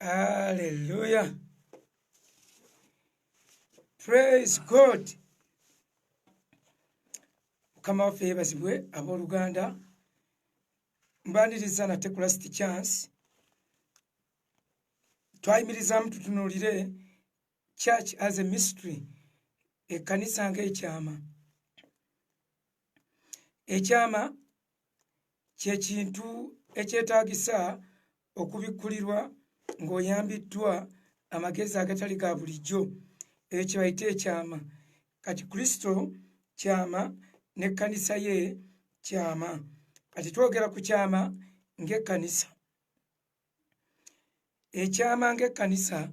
Hallelujah. Praise God. Kama waffe yebazibwe abooluganda mbaniriza nate ku last chance twayimirizaamu tutunuulire church as a mystery, ekkanisa ng'ekyama. Ekyama kyekintu ekyetaagisa okubikkulirwa ng'oyambiddwa amagezi agatali ga bulijjo, ekyo kye bayita ekyama. Kati Kristo kyama n'ekkanisa ye kyama. Kati twogera ku kyama ng'ekkanisa. Ekyama ng'ekkanisa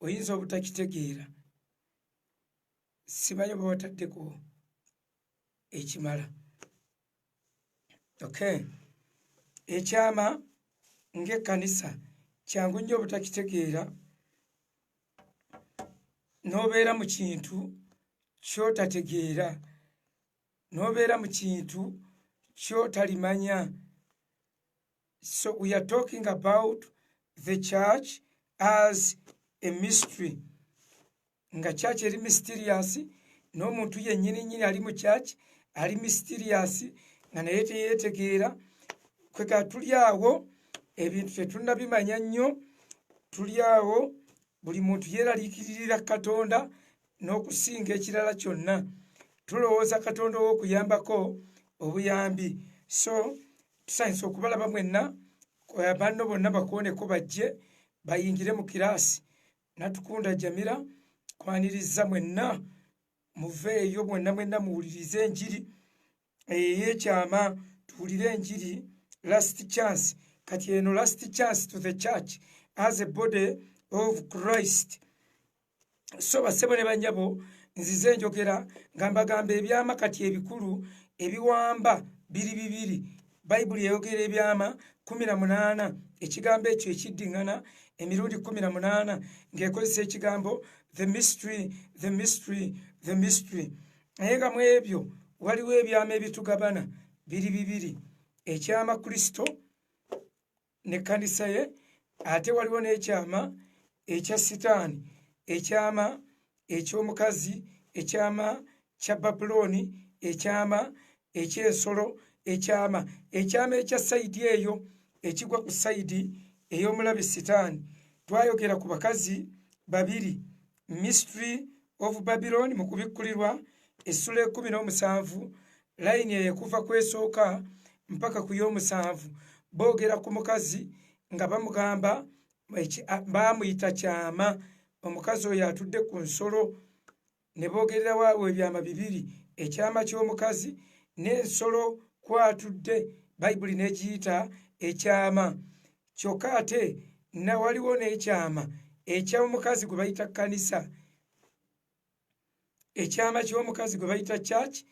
oyinza obutakitegeera, simanyi oba wataddeko ekimala. Okay. Ekyama ng'ekkanisa kyangu nnyo obutakitegeera n'obeera mu kintu ky'otategeera, n'obeera mu kintu ky'otalimanya. So we are talking about the church as a mystery. Nga church eri mysterious, n'omuntu yennyini ali mu church ali mysterious nga naye teyeetegeera. Kweka tuli awo ebintu tetunnabimanya nnyo, tuli awo buli muntu yeeraliikiririra Katonda n'okusinga ekirala kyonna. Tulowooza Katonda ow'okuyambako obuyambi. So tusanyusa okubalaba mwenna, banno bonna bakooneko bajje bayingire mu kiraasi. Natukunda Jamira kwaniriza mwenna muveeyo mwenna muwulirize enjiri ey'ekyama, tuwulire enjiri. Last chance. Kati eno last chance to the church as a body of Christ. So basebo ne banyabo nzize njogera nga mbagamba ebyama kati ebikulu ebiwamba bibiri. Bayibuli eyogera ebyama 18, ekigambo ekyo ekiddiŋŋana emirundi 18 ng'ekozesa ekigambo the mystery, the mystery, the mystery. Naye nga mu ebyo waliwo ebyama ebitugabana bibiri. Ekyama Kristo n'ekkanisa ye, ate waliwo n'ekyama ekya Sitaani, ekyama eky'omukazi, ekyama kya Babuloni, ekyama eky'ensolo, ekyama ekya sayidi eyo ekigwa ku sayidi ey'omulabe Sitaani. Twayogera ku bakazi babiri, mystery of Babylon mu kubikkulirwa essula 17 layini eyo kuva ku esooka mpaka ku y'omusanvu. Boogera ku mukazi nga bamugamba baamuyita kyama, omukazi oyo atudde ku nsolo. Ne boogerera waawo ebyama bibiri, ekyama ky'omukazi n'ensolo kwatudde, Bayibuli n'egiyita ekyama. Kyokka ate na waliwo n'ekyama eky'omukazi gwe bayita kkanisa, ekyama ky'omukazi gwe bayita church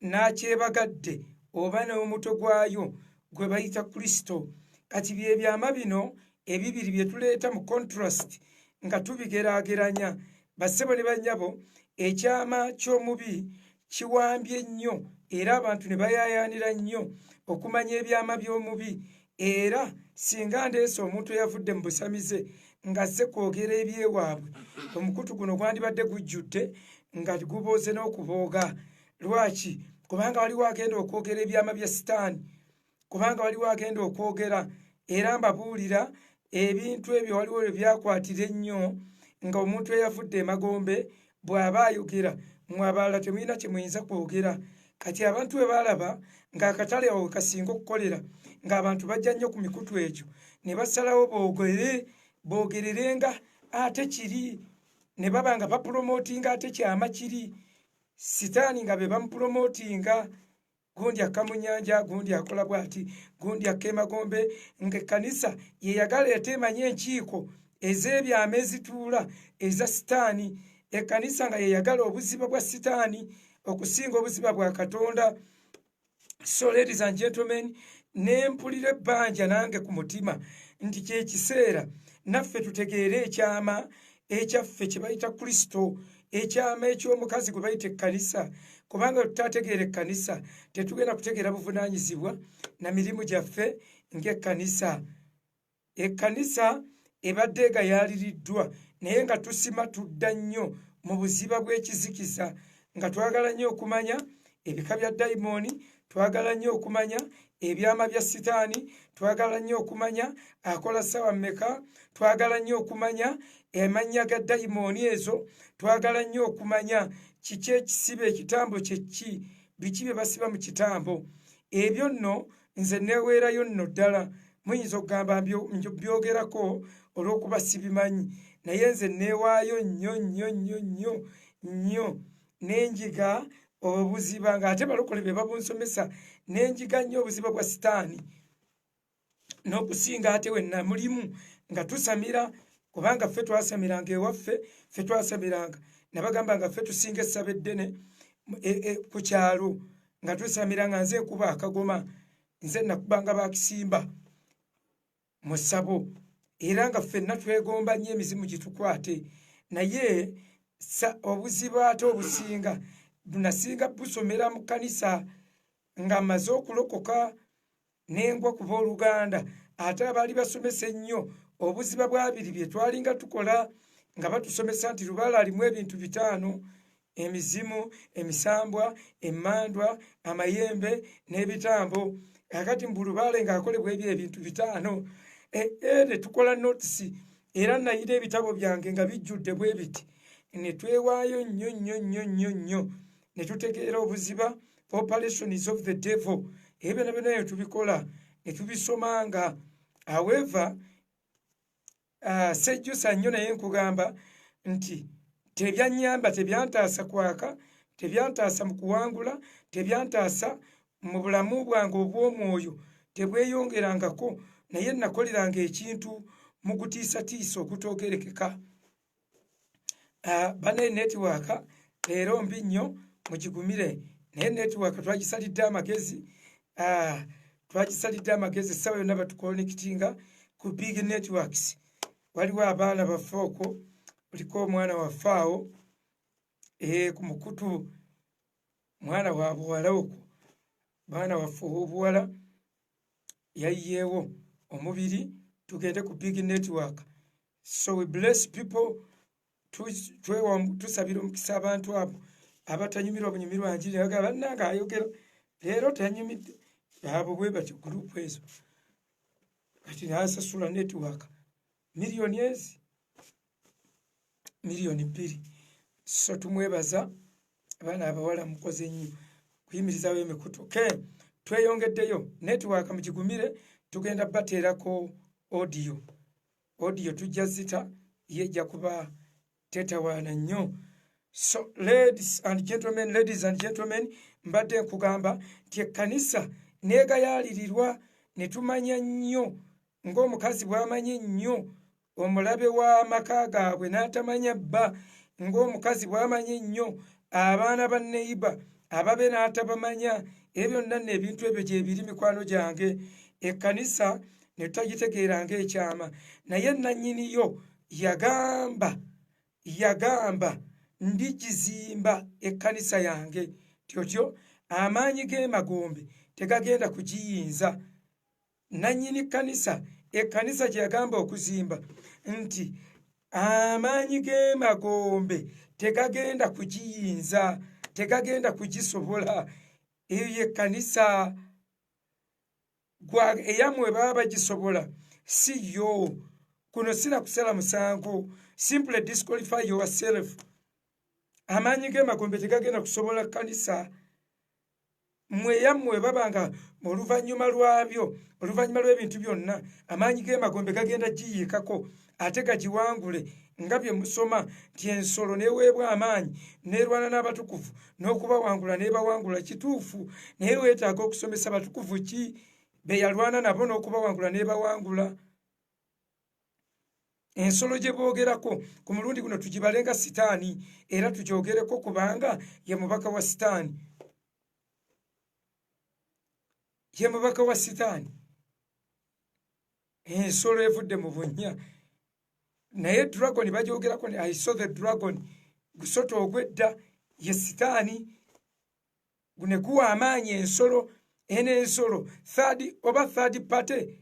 n'akyebagadde oba n'omutwe gwayo gwe bayita Kristo. Kati bye byama bino ebibiri bye tuleeta mu contrast nga tubigeraageranya. Bassebo ne bannyabo, ekyama ky'omubi kiwambye nnyo era abantu ne bayaayaanira nnyo okumanya ebyama by'omubi. Era singa ndeese omuntu eyavudde mu busamize ng'azze kwogera ebyewaabwe, omukutu guno gwandibadde gujjudde nga gubooze n'okubooga. Lwaki? Kubanga waliwo agenda okwogera ebyama bya Sitaani, kubanga waliwo agenda okwogera. Era mbabuulira ebintu ebyo waliwo bye byakwatira ennyo, nga omuntu eyavudde emagombe bw'aba ayogera, mmwe abalala temulina kye muyinza kwogera. Kati abantu bwe baalaba ng'akatale awo kasinga okukolera, ng'abantu bajja nnyo ku mikutu egyo, ne basalawo boogererenga ate kiri, ne baba nga bapulomootinga ate kyama kiri. Sitaani nga be bamupulomootinga, gundi akka mu nnyanja, gundi akola bw'ati, gundi akka emagombe. Ng'ekkanisa ye yagala eteemanya enkiiko ez'ebyama ezituula eza Sitaani. Ekkanisa nga ye yagala obuziba bwa Sitaani okusinga obuziba bwa Katonda. So ladies and gentlemen, ne mpulira ebbanja nange ku mutima nti kye kiseera naffe tutegeere ekyama ekyaffe kye bayita Kristo, ekyama eky'omukazi gwe bayita ekkanisa. Kubanga tutategeera ekkanisa tetugenda kutegeera buvunaanyizibwa na mirimu gyaffe ng'ekkanisa. ekkanisa ebadde gayaliriddwa naye nga tusima tudda nnyo mu buziba bw'ekizikiza nga twagala nnyo okumanya ebika bya dayimooni, twagala nnyo okumanya ebyama bya sitaani, twagala nnyo okumanya akola ssawa mmeka, twagala nnyo okumanya amannya ga dayimooni ezo, twagala nnyo okumanya kiki ekisiba ekitambo kyeki, biki bye basiba mu kitambo. Ebyo nno nze neeweerayo nno ddala, muyinza okugamba byogerako olw'okuba sibimanyi, naye nze neewaayo nnyo nnyo nnyo nnyo nnyo n'enjiga obuziba ng'ate balokole be babunsomesa, n'enjiga nnyo obuziba bwa sitaani n'okusinga ate wenna mulimu nga tusamira, kubanga ffe twasamiranga ewaffe, ffe twasamiranga nabagamba nga ffe tusinga essaba eddene ku kyalo nga tusamira nga nze nkuba akagoma, nze nakubanga bakisimba mu ssabo, era nga ffenna twegomba nnyo emizimu gitukwate. Naye obuziba ate obusinga nasinga busomera mu kkanisa nga mmaze okulokoka n'engwa ku booluganda, ate abaali basomesa ennyo obuziba bwabiri bye twalinga tukola nga batusomesa nti Lubaale alimu ebintu 5: emizimu, emisambwa, emmandwa, amayembe n'ebitambo. Kakati mu Lubaale ng'akolebwa ebintu 5 ne tukola notisi, era nayina ebitabo byange nga bijjudde bwe biti. Ne twewaayo nnyo nnyo nnyo nnyo nnyo ne tutegeera obuziba, operations of the devil, ebyo byonna byonna tubikola ne tubisomanga. However, sejjusa nnyo naye nkugamba nti tebyannyamba, tebyantaasa kwaka, tebyantaasa mu kuwangula, tebyantaasa mu bulamu bwange obw'omwoyo, tebweyongerangako, naye nakoleranga ekintu mu kutiisatiisa okutoogerekeka. Bane netiwaaka leero mbi nnyo mugigumire, naye netiwaaka twagisalidde amagezi, essaawa yonna batukonekitinga ku big networks. Waliwo abaana baffe okwo, kuliko omwana waffe awo ku mukutu, mwana wa buwala okwo, mwana waffe ow'obuwala yayiyeewo omubiri, tugende ku big network. So we bless people, tusabira omukisa abantu abo abatanyumirwa bunyumirwa njiri, bagamba bannange ayogera leero tanyumidde, abo bwe batyo gurupu ezo. Kati nasasula netiwaaka miliyoni 2. So tumwebaza abaana abawala mukoze nnyo kuyimirizawo emikutu. Tweyongeddeyo netiwaaka mugigumire, tugenda bateerako audio tujja zita yejja kuba tetawaana nnyo. So ladies and gentlemen, mbadde nkugamba nti ekkanisa neegayalirirwa ne tumanya nnyo ng'omukazi bw'amanye nnyo omulabe w'amaka gaabwe n'atamanya bba, ng'omukazi bw'amanye nnyo abaana ba neiba ababe n'atabamanya. Ebyo byonna nno ebintu ebyo gye biri mikwano gyange. Ekkanisa ne tutagitegeeranga ekyama, naye nannyini yo yagamba ndigizimba ekkanisa yange tyotyo amaanyi g'emagombe tegagenda kugiyinza. Nannyini kkanisa, ekkanisa gye yagamba okuzimba nti amaanyi g'emagombe tegagenda kugiyinza, tegagenda kugisobola. Eyo y'ekkanisa eyammwe baba bagisobola, si yo. Kuno sina kusala musango, simply disqualify yourself. Amaanyi g'emagombe tegagenda kusobola kkanisa. Mmwe yammwe babanga oluvannyuma lwabyo, oluvannyuma lw'ebintu byonna, amaanyi g'emagombe gagenda giyiikako ate gagiwangule, nga bye musoma nti ensolo neeweebwa amaanyi neerwana n'abatukuvu n'okubawangula n'ebawangula. Kituufu, naye weetaaga okusomesa batukuvu ki be yalwana nabo n'okubawangula n'ebawangula. Ensolo gye boogerako ku mulundi guno tugibalenga sitaani, era tugyogereko kubanga ye mubaka wa sitaani. Ye mubaka wa sitaani. Ensolo evudde mu bunnya. Naye dragon bagyogerako ne I saw the dragon, gusota ogwedda ye sitaani. Gune guwa amaanyi ensolo, ene ensolo third party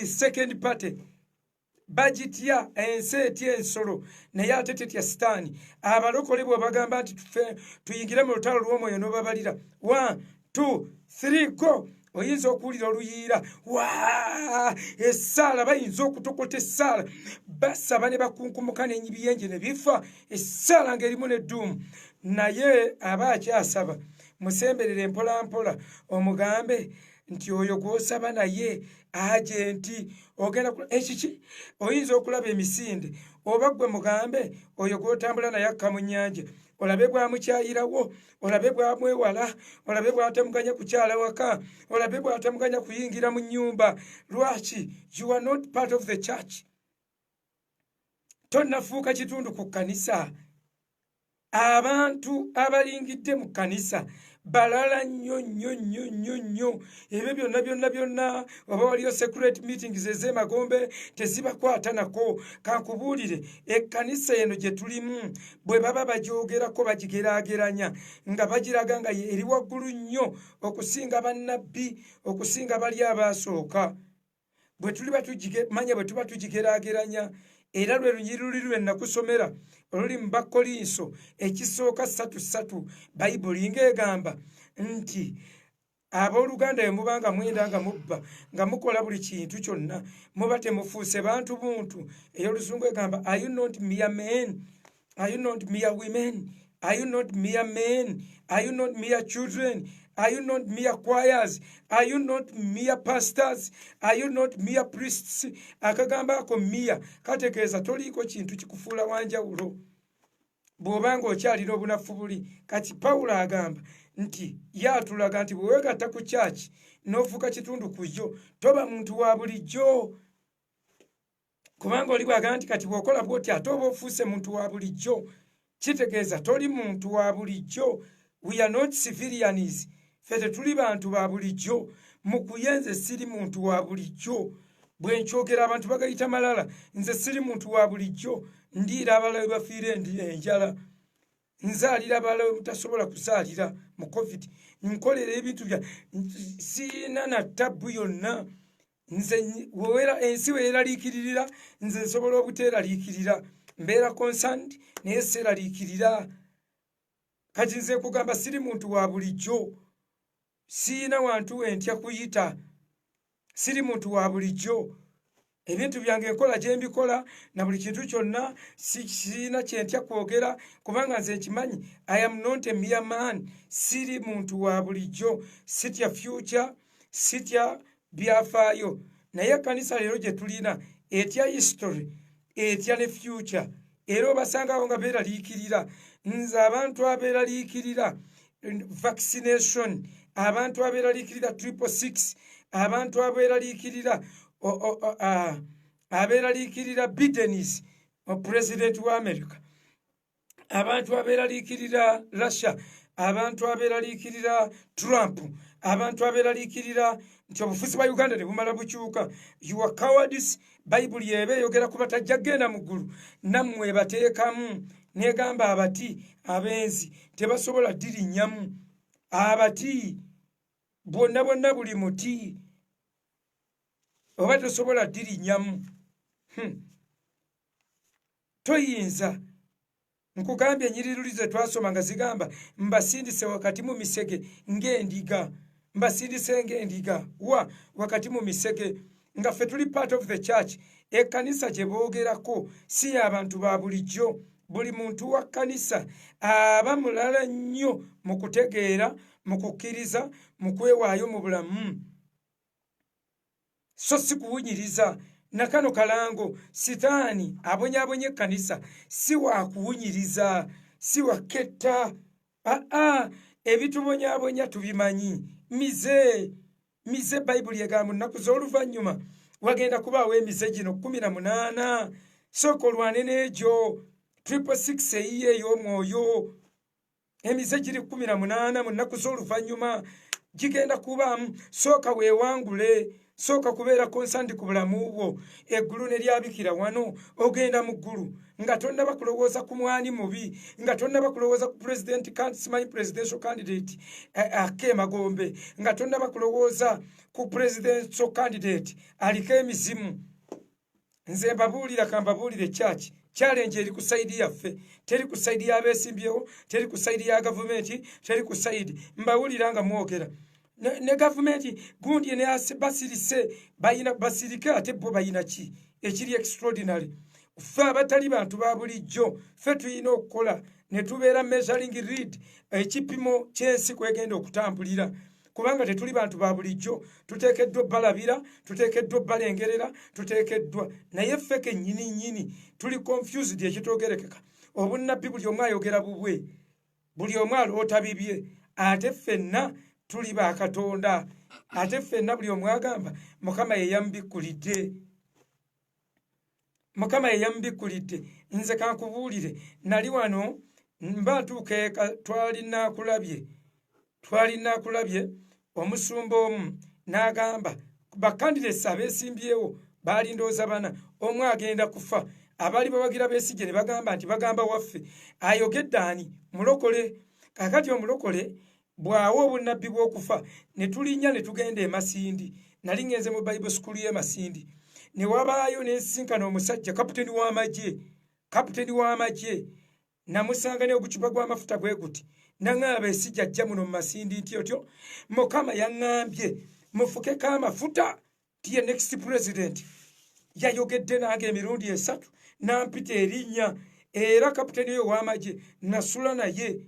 second party bagitya ensi etya ensolo naye ate tetya sitaani. Abalokole bwe bagamba nti tuyingire mu lutalo lw'omwoyo n'obabalira 1 2 3 go, oyinza okuwulira oluyiira essaala, bayinza okutokota essaala, basaba ne bakunkumuka n'enyibiyenje ne bifa, essaala ng'erimu n'edduumu. Naye aba akyasaba, musemberere mpolampola omugambe nti oyo gw'osaba naye agenti ogenda ekiki, oyinza okulaba emisinde, oba gwe mugambe oyo gw'otambula naye akka mu nnyanja, olabe bwamukyayirawo, olabe bwamwewala, olabe bw'atamuganya kukyala waka, olabe bw'atamuganya kuyingira mu nnyumba. Lwaki? You are not part of the church. Tonnafuuka kitundu ku kkanisa. Abantu abalingidde mu kkanisa balala nnyo nnyo nnyo nnyo nnyo. Ebyo byonna oba waliyo secret meetings ez'emagombe tezibakwata nako. Kankubuulire, ekkanisa eno gye tulimu bwe baba bagyogerako bagigeraageranya nga bagiraga nga eri waggulu nnyo okusinga bannabbi, okusinga bali abaasooka. Bwe tuba tugigeraageranya, era lwe lunyiriri lwe nakusomera oluli mu Bakolinso ekisooka 3:3, Bayibuli ng'egamba nti abooluganda bwe muba nga mwenda nga mubba nga mukola buli kintu kyonna, muba temufuuse bantu buntu. Ey'Oluzungu egamba, are you not mere men? Are you not mere women? Are you not mere men? Are you not mere children? Are you not mere choirs? Are you not mere pastors? Are you not mere priests? Akagamba ako mere kategeeza toliiko kintu kikufuula wanjawulo bw'obanga okyalina obunafu buli. Kati Pawulo agamba nti yatulaga nti bwe weegatta ku kyaki n'ofuuka kitundu ku yo, toba muntu wa bulijjo. Kubanga oli bw'agamba nti kati bw'okola bw'oti ate oba ofuuse muntu wa bulijjo, kitegeeza toli muntu wa bulijjo. We are not civilians. Ffe tetuli bantu ba bulijjo. Mu kuyenze siri muntu wa bulijjo. Bwe nkyogera abantu bagayita malala, nze siri muntu wa bulijjo. Ndiira abalala we bafiire enjala, nzaalira abalala we mutasobola kuzaalira mu COVID, nkolera ebintu bya siina na ttabu yonna. Nze ensi we yeraliikiririra, nze nsobola obuteeraliikirira. Mbeera concerned naye seeraliikirira. Kati nze kugamba siri muntu wa bulijjo, siina wantu wentya kuyita, siri muntu wa bulijjo. Ebintu byange enkola gye mbikola na buli kintu kyonna siina kyentya kwogera kubanga nze nkimanyi. I am not a mere man. Siri muntu wa bulijjo, sitya future, sitya byafaayo. Naye ekkanisa leero gye tulina etya history, etya ne future, era obasangawo nga beeraliikirira. Nze abantu abeeraliikirira vaccination, abantu abeeraliikirira 666, abantu abeeraliikirira Bidenis president wa America, abantu abeeraliikirira Russia, abantu abeeraliikirira Trump, abantu abeeraliikirira nti obufuzi bwa Uganda ne bumala bukyuka. You are cowards. Bayibuli eba eyogera ku batajja genda mu ggulu, nammwe bateekamu. Negamba abati abenzi tebasobola ddirinnyamu. Abati bonna buli muti oba tosobola ddirinnyamu. Toyinza. Nkugambye ennyiriri ze twasoma nga zigamba mbasindise wakati mu misege ng'endiga. Mbasindise ng'endiga wakati mu misege. Nga ffe tuli part of the church. Ekkanisa gye boogerako si y'abantu ba bulijjo. Buli muntu wa kkanisa aba mulala nnyo mu kutegeera, mu kukkiriza, mu kwewaayo mu bulamu. So si kuwunyiriza. Nakano kalango sitaani abonyaabonye ekkanisa si wa kuwunyiriza, si wa ketta. Ebitubonyaabonya tubimanyi. Mize Bayibuli egamba nnaku z'oluvannyuma wagenda kubaawo emize gino 18. Sooka olwane n'egyo 666 eyiye ey'omwoyo. Emize giri 18 mu nnaku z'oluvannyuma gigenda kubaamu. Sooka weewangule, sooka kubeera konsandi ku bulamu bwo. Eggulu ne lyabikira wano ogenda mu ggulu nga tonnaba kulowooza ku mwani mubi, nga tonnaba kulowooza ku simanyi presidential candidate Ake Magombe, nga tonnaba kulowooza ku presidential candidate aliko emizimu. Nze mbabuulira kambabuulire kyaki challenge eri ku saidi yaffe, teri ku saidi y'abeesimbyewo, teri ku saidi ya gavumenti, teri ku saidi mbawulira nga mwogera ne gavumenti gundi ne basirise bayina basirike ate bo bayina ki ekiri extraordinary. Ffe abatali bantu ba bulijjo ffe tuyina okukola ne tubeera measuring read ekipimo ky'ensi kwegenda okutambulira, kubanga tetuli bantu ba bulijjo. Tuteekeddwa balabira, tuteekeddwa balengerera, tuteekeddwa naye ffe kennyini tuli confused ekitoogerekeka. Obunnabbi buli omu ayogera bubwe, buli omu aloota bibye, ate ffenna tuli ba Katonda, ate ffenna buli omu agamba Mukama ye yambikkulidde, Mukama ye yambikkulidde. Nze kankubuulire, nali wano mba ntuuka twali nakulabye omusumba omu n'agamba bakandidesi abeesimbyewo baali ndooza bana, omu agenda kufa. Abaali bawagira Besigye ne bagamba nti bagamba waffe ayogedde ani? Mulokole. Kakati omulokole bw'awa obunnabbi bw'okufa ne tulinnya ne tugenda e Masindi. Nali ngenze mu Bible School y'e Masindi, ne wabaayo n'ensinkana omusajja kaputeni w'amagye, namusanga ne ogucupa gw'amafuta bwe guti, naŋŋamba Besigye ajja muno mu Masindi ntyo Mukama yaŋŋambye mufukeko amafuta tiye next president. Yayogedde nange emirundi 3 nampita erinnya, era kaputeni oyo w'amagye nasula naye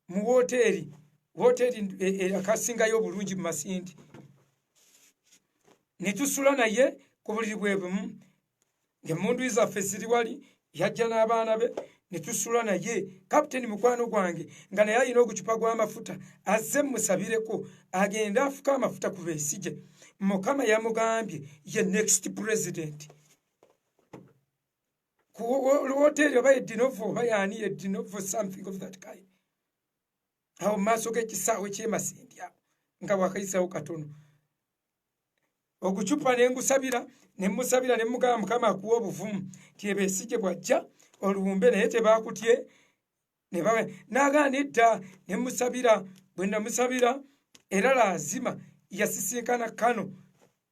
mu woteeri akasingayo obulungi mu Masindi. Ne tusula naye ku buliri bwe bumu, ng'emmundu zaffe ziri wali, yajja n'abaana be ne tusula naye. Kaputeni mukwano gwange nga naye alina ogucupa gw'amafuta, azze mmusabireko agende afuke amafuta ku Besigye. Mukama yamugambye ye next president. Ku woteeri oba Edinovo oba yaani Edinovo something of that kind, awo mu maaso g'ekisaawe ky'e Masindi awo nga bwakayisawo katono. Ogucupa ne ngusabira, ne mmusabira ne mugamba Mukama akuwa obuvumu ti Besigye bw'ajja olumbe naye tebaakutye. N'agaana edda ne mmusabira. Bwe namusabira era laazima yasisinkana Kano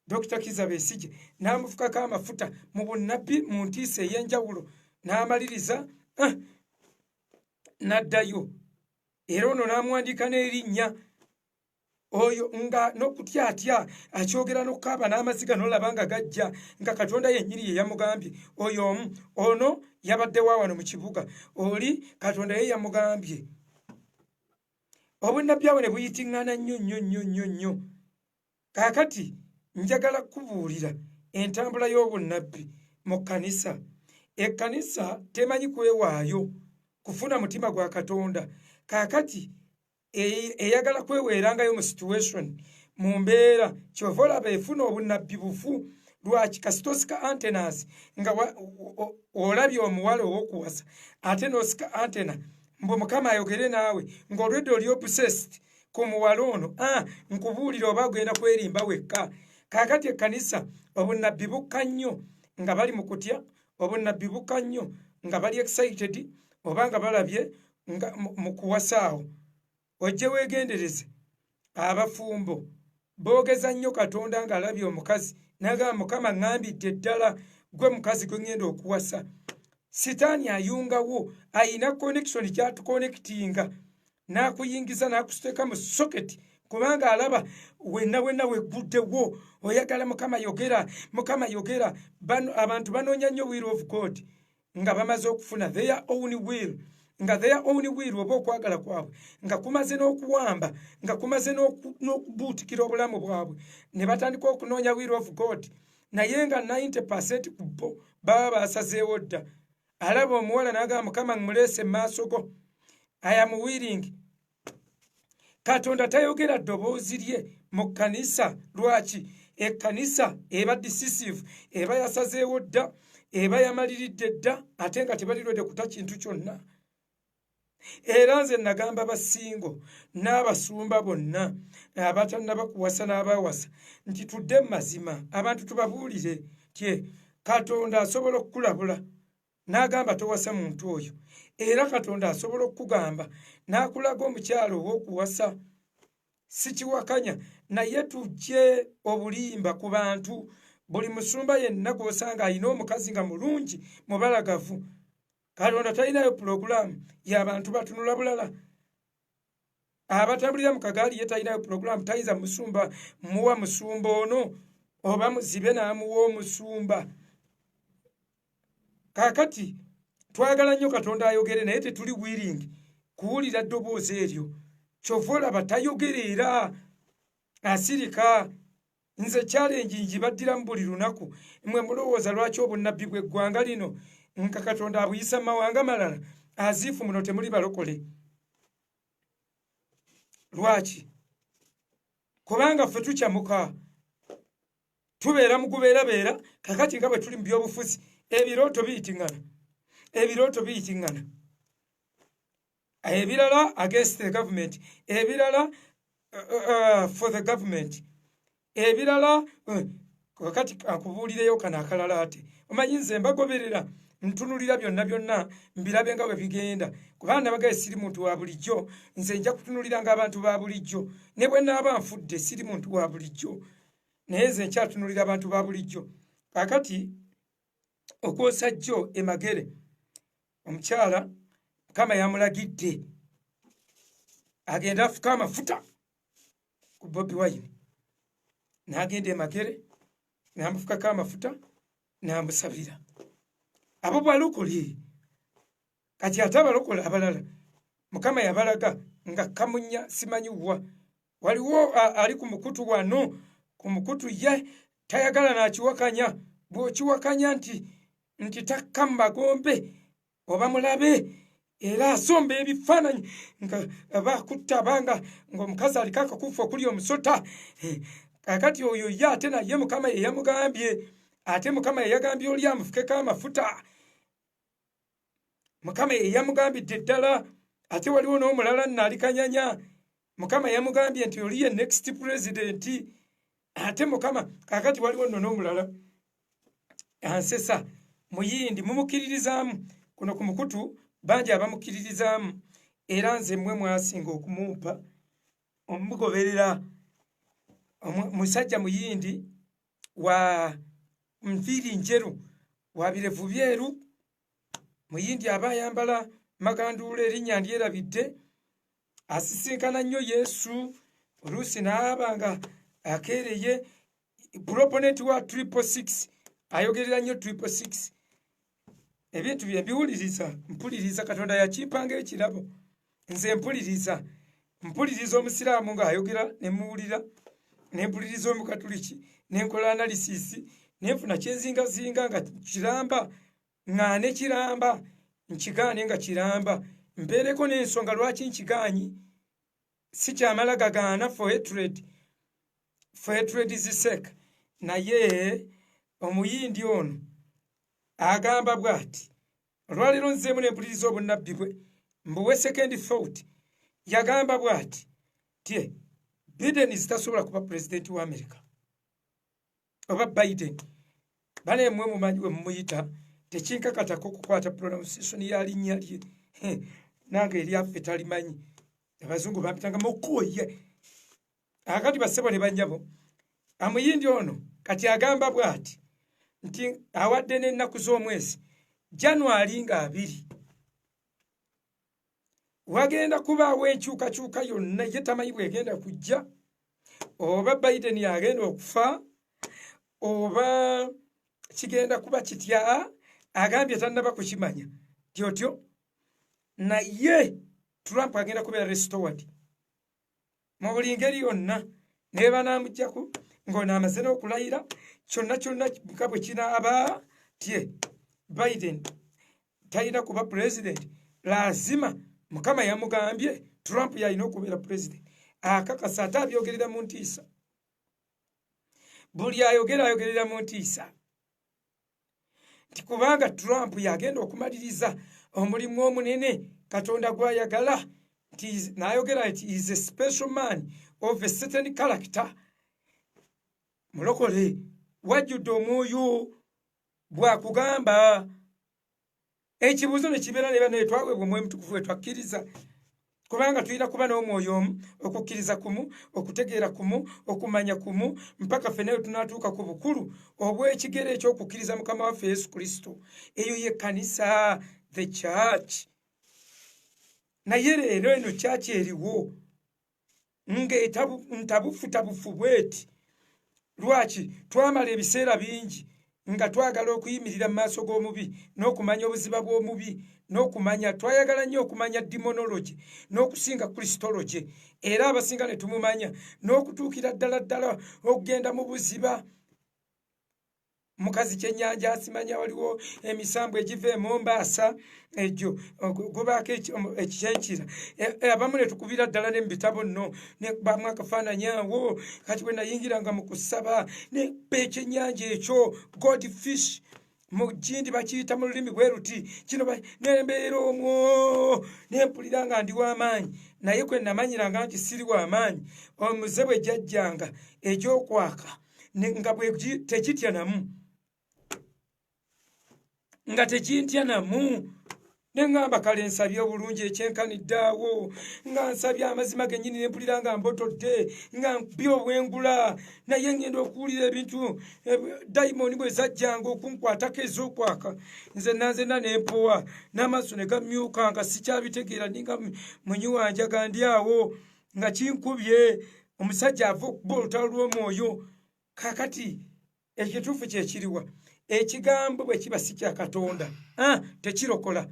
Dr. Kizza Besigye n'amufukako amafuta mu bunnabbi mu ntiisa ey'enjawulo, n'amaliriza n'addayo. Era ono n'amuwandiika n'erinnya oyo nga n'okutyatya akyogera n'okukaaba n'amaziga n'olaba nga gajja, nga Katonda yennyini ye yamugambye. Oyo omu ono yabadde wa wano mu kibuga, oli Katonda ye yamugambye. Obunnabbi awo ne buyitiŋŋana nnyo. Kaakati njagala kubuulira entambula y'obunnabbi mu kkanisa. Ekkanisa temanyi kwewaayo kufuna mutima gwa Katonda. Kaakati eyagala kweweerangayo mu situation, mu mbeera, kyova olaba efuna obunnabbi bufu. Lwaki? Kasitosika antenas nga olabye omuwala ow'okuwasa ate n'osika antena mbwe Mukama ayogere naawe ng'olwedde oli obsessed ku muwala ono, nkubuulira oba agenda kwerimba wekka. Kaakati ekkanisa obunnabbi bukka nnyo nga bali mu kutya, obunnabbi bukka nnyo nga bali excited oba nga balabye nga mu kuwasa awo. Ojje weegendereze abafumbo boogeza nnyo Katonda ng'alabye omukazi n'agamba Mukama ŋŋambidde ddala gwe mukazi gwe ŋŋenda okuwasa. Sitaani ayungawo, ayina connection kyatuconnectinga n'akuyingiza n'akusiteeka mu socket, kubanga alaba wenna wegguddewo oyagala Mukama yogera. Abantu banoonya nnyo will of God nga bamaze okufuna their own will, nga their own will oba okwagala kwabwe nga kumaze n'okuwamba, nga kumaze n'okubuutikira obulamu bwabwe, ne batandika okunoonya will of God, naye nga 90% ku bo baba basazeewo dda. Alaba omuwala n'agamba Mukama mmuleese mu maaso go, I am willing. Katonda tayogera ddoboozi lye mu kkanisa. Lwaki? Ekkanisa eba decisive, eba yasazeewo dda, eba yamaliridde dda, ate nga tebalirwedde kuta kintu kyonna. era nze nagamba basingo n'abasumba bonna abatannaba kuwasa n'abawasa nti tudde mu mazima abantu tubabuulire tye Katonda asobola okukulabula n'agamba towasa muntu oyo, era Katonda asobola okukugamba n'akulaga omukyalo ow'okuwasa. Sikiwakanya, naye tujje obulimba ku bantu. Buli musumba yenna gw'osanga alina omukazi nga mulungi mubalagavu, Katonda talinayo pulogulaamu y'abantu batunula bulala. Abatambulira mu kagaali ye talinayo pulogulaamu, tayinza musumba muwa musumba ono oba muzibe n'amuwa omusumba. Kaakati twagala nnyo Katonda ayogere, naye tetuli willing kuwulira ddoboozi eryo. Kyova olaba tayogerera, asirika. Nze challenge njibaddiramu buli lunaku. Mmwe mulowooza lwaki obunnabbi bw'eggwanga lino nka Katonda abuyisa mu mawanga malala aziifu muno temuli balokole? Lwaki? Kubanga ffe tukyamuka, tubeera mu gubeerabeera. Kakati nga bwe tuli mu byobufuzi, ebirooto biyitiŋŋana, ebirooto biyitiŋŋana, ebirala against the government, ebirala for the government, ebirala kakati akubuulireyo kano akalala ate. Omanyi nze mbagoberera, ntunulira byonna byonna mbirabe nga bwe bigenda, kubanga nabagaye siri muntu wa bulijjo. Nze nja kutunulira ng'abantu ba bulijjo, ne bwe naaba nfudde siri muntu wa bulijjo, naye nze nkyatunulira abantu ba bulijjo. Kakati okwosa jjo Emagere, omukyala Mukama yamulagidde agenda afuka amafuta ku Bobi Wine, n'agenda Emagere n'amufukako amafuta n'amusabira. Abo balokole, kati ate abalokole abalala Mukama yabalaga nga kamunya simanyiwa. Waliwo ali ku mukutu wano, ku mukutu ye tayagala n'akiwakanya. Bw'okiwakanya nti takka mu magombe oba mulabe, era asomba ebifaananyi nga bakutta abanga ng'omukazi aliko akakufu okuli omusota. Kakati oyo ye ate naye Mukama ye yamugambye, ate Mukama ye yagambye oli amufukeko amafuta. Mukama ye yamugambidde ddala. Ate waliwo n'omulala naalikanyanya, Mukama yamugambye nti oli ye next president. Ate Mukama kakati waliwo nno n'omulala ansesa muyindi mumukiririzaamu. Kuno ku mukutu bangi abamukiririzaamu, era nze mmwe mwasinga okumumpa omugoberera. Musajja muyindi wa nviiri njeru wa birevu byeru, muyindi aba ayambala maganduula erinnya ndyerabidde, asisinkana nnyo Yesu oluusi n'aba nga akeereye. Proponent wa 666 ayogerera nnyo 666. Ebintu bye mbiwuliriza, mpuliriza Katonda yakimpanga ekirabo. Nze mpuliriza omusiraamu ng'ayogera ne muwulira, ne mpuliriza omukatuliki ne nkola analysis, ne nfuna kyenzingazinga nga kiramba, ŋŋaane kiramba, nkigaane nga kiramba, mpeereko n'ensonga lwaki nkigaanyi. Si kyamala gagaana for hatred's sake. Naye omuyindi ono agamba bw'ati, olwaleero nzeemu ne mpuliriza obunnabbi bwe, mbuwe second thought. Yagamba bw'ati tye Biden zitasobola kuba pulezidenti wa Amerika oba Biden. Bale mmwe mumanyi bwe mumuyita, tekinkakatako okukwata pronunciation ya linnya lye, nange eryaffe talimanyi. Abazungu bampitanga mukoye. Akati bassebo ne bannyabo, amuyindi ono kati agamba bw'ati nti awadde n'ennaku z'omwezi January nga 2 wagenda kubaawo enkyukakyuka yonna ye tamanyi bwegenda kujja, oba Biden yagenda okufa, oba kigenda kuba kitya. Agambye tannaba kukimanya tyotyo, naye Trump agenda kubeera restored mu buli ngeri yonna, ne banamugjaku ng'ono amaze n'okulayira kyonna nga bwe kinaaba tye Biden talina kuba president. Lazima Mukama yamugambye Trump yalina okubeera president. Akakasa ate abyogerera mu ntiisa, buli ayogerera mu ntiisa nti kubanga Trump yagenda okumaliriza omulimu omunene Katonda gwayagala n'ayogera nti is a special man of a certain character. Mulokole wajjudde omwoyo bwakugamba ekibuuzo ne kibeera ne bano etwaweebwa omwoyo mutukuvu wetwakkiriza kubanga tulina kuba n'omwoyo omu okukkiriza kumu okutegeera kumu okumanya kumu mpaka ffennayo tunaatuuka ku bukulu obw'ekigero ekyokukkiriza mukama waffe yesu kristo. Eyo ye kkanisa, the church. Naye leero eno kyaki eriwo ntabufu bweti. Lwaki? Twamala ebiseera bingi nga twagala okuyimirira mu maaso g'omubi n'okumanya obuziba bw'omubi n'okumanya, twayagala nnyo okumanya demonology n'okusinga kristology, era abasinga ne tumumanya n'okutuukira ddala okugenda mu buziba. Mukazi kyennyanja asimanya waliwo emisambu egiva e Mombasa egyo gubaako ekikyenkira. Abamu ne tukubira ddala ne mu bitabo nno ne bamu akafaananyi awo kati bwe nayingiranga mu kusaba ne ekyennyanja ekyo goldfish mu gindi bakiyita mu lulimi bwe ruti kino nembeera omwo nempulira nga ndi w'amaanyi, naye kwe namanyiranga nti siri w'amaanyi omuze bwe jjajjanga egy'okwaka nga bwe tekitya namu nga tekintya namu. Neŋŋamba kale nsabye obulungi ekyenkaniddeawo nga nsabye amazima gennyini nempulira nga mbotodde nga mpya obwengula, naye ngenda okuwulira ebintu dayimoni bwe zajjanga okunkwatako ez'okwaka nzenna nempowa n'amaaso ne gamyuka nga sikyabitegeera ninga munyiwanja gandi awo nga kinkubye omusajja ava okuba olutalo lw'omwoyo. Kaakati ekituufu kyekiriwa? Ekigambo bwe kiba si kya Katonda tekirokola,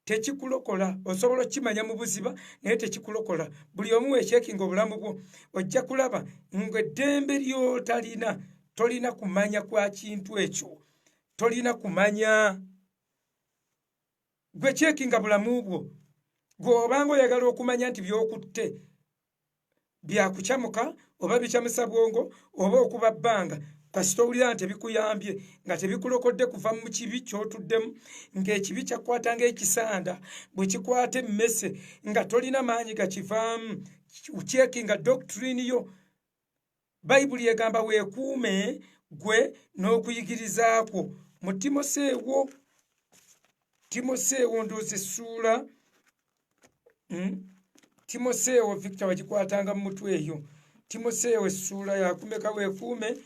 tekikulokola. Osobola okukimanya mu buziba naye tekikulokola. Buli omu weekyekinga obulamu bwo ojja kulaba ng'eddembe ly'otalina, tolina kumanya kwa kintu ekyo, tolina kumanya. Gwe kyekinga bulamu bwo, gw'obanga oyagala okumanya nti by'okutte byakukyamuka oba bikyamusa bwongo oba okuba bbanga, kasita owulira nti tebikuyambye nga tebikulokodde kuva mu kibi ky'otuddemu, ng'ekibi kyakwata ng'ekisanda bwe kikwata emmese nga tolina maanyi gakivaamu, kyekinga doctrine yo. Bayibuli egamba weekuume gwe n'okuyigirizaakwo. Mu Timoseewo ndoozi essuula Timoseewo Victor wagikwatanga mu mutwe eyo. Timoseewo essuula yakumeka weekuume.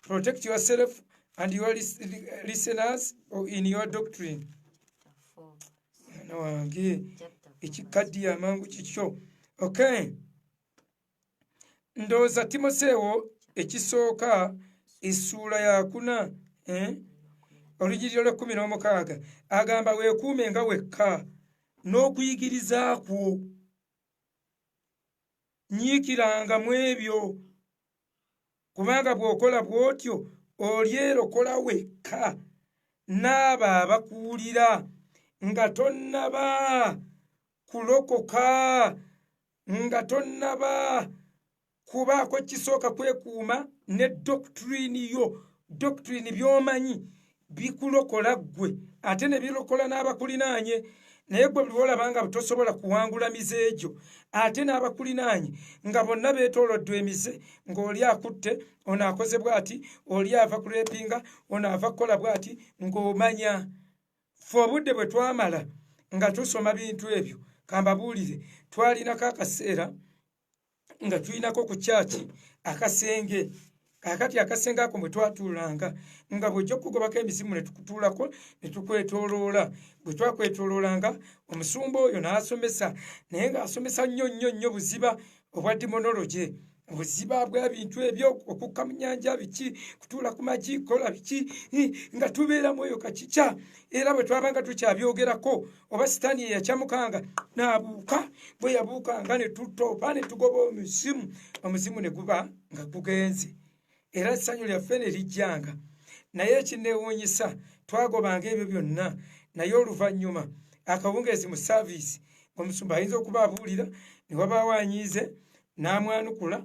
Protect yourself and your listeners in your doctrine. Mwana wange ekikaddi amangu kikyo. Okay. Ndooza Timoseewo ekisooka essuula yakuna olugiriro lwa 16 agamba weekuume nga wekka n'okuyigirizaakwo. Nyiikiranga mu ebyo kubanga bw'okola bw'otyo olyerokola wekka n'abo abakuwulira, nga tonnaba kulokoka, nga tonnaba kubaako kisooka kwekuuma ne doctrine yo. Doctrine by'omanyi bikulokola ggwe ate ne birokola n'abakulinaanye. Naye gwe buli olaba nga tosobola kuwangula mize egyo ate n'abakulinaanye nga bonna beetooloddwa emize, ng'oli akutte, ono akoze bw'ati, oli ava kuleepinga, ono ava kukola bw'ati, ng'omanya. Ffe obudde bwe twamala nga tusoma bintu ebyo, kambabuulire, twalinako akaseera nga tulinako ku kyaki akasenge. Kakati akasenge ako bwe twatuulanga nga bw'ojja okugobako emizimu ne tukutuulako ne tukwetooloola. Bwe twakwetooloolanga omusumba oyo n'asomesa, naye ng'asomesa nnyo buziba obwa demonology, obuziba bwa bintu ebyo, okukka mu nnyanja biki, kutuula ku magi kola biki, nga tubeeramu eyo kakikya. Era bwe twabanga tukyabyogerako oba sitaani ye yakyamukanga n'abuuka, bwe yabuukanga ne tutoopa ne tugoba omuzimu ne guba nga gugenze. Era essanyu lyaffe ne lijjanga. Naye ekinneewuunyisa twagobanga ebyo byonna, naye oluvannyuma akawungeezi mu saaviisi omusumba ayinza okuba abuulira ne wabaawo anyiize n'amwanukula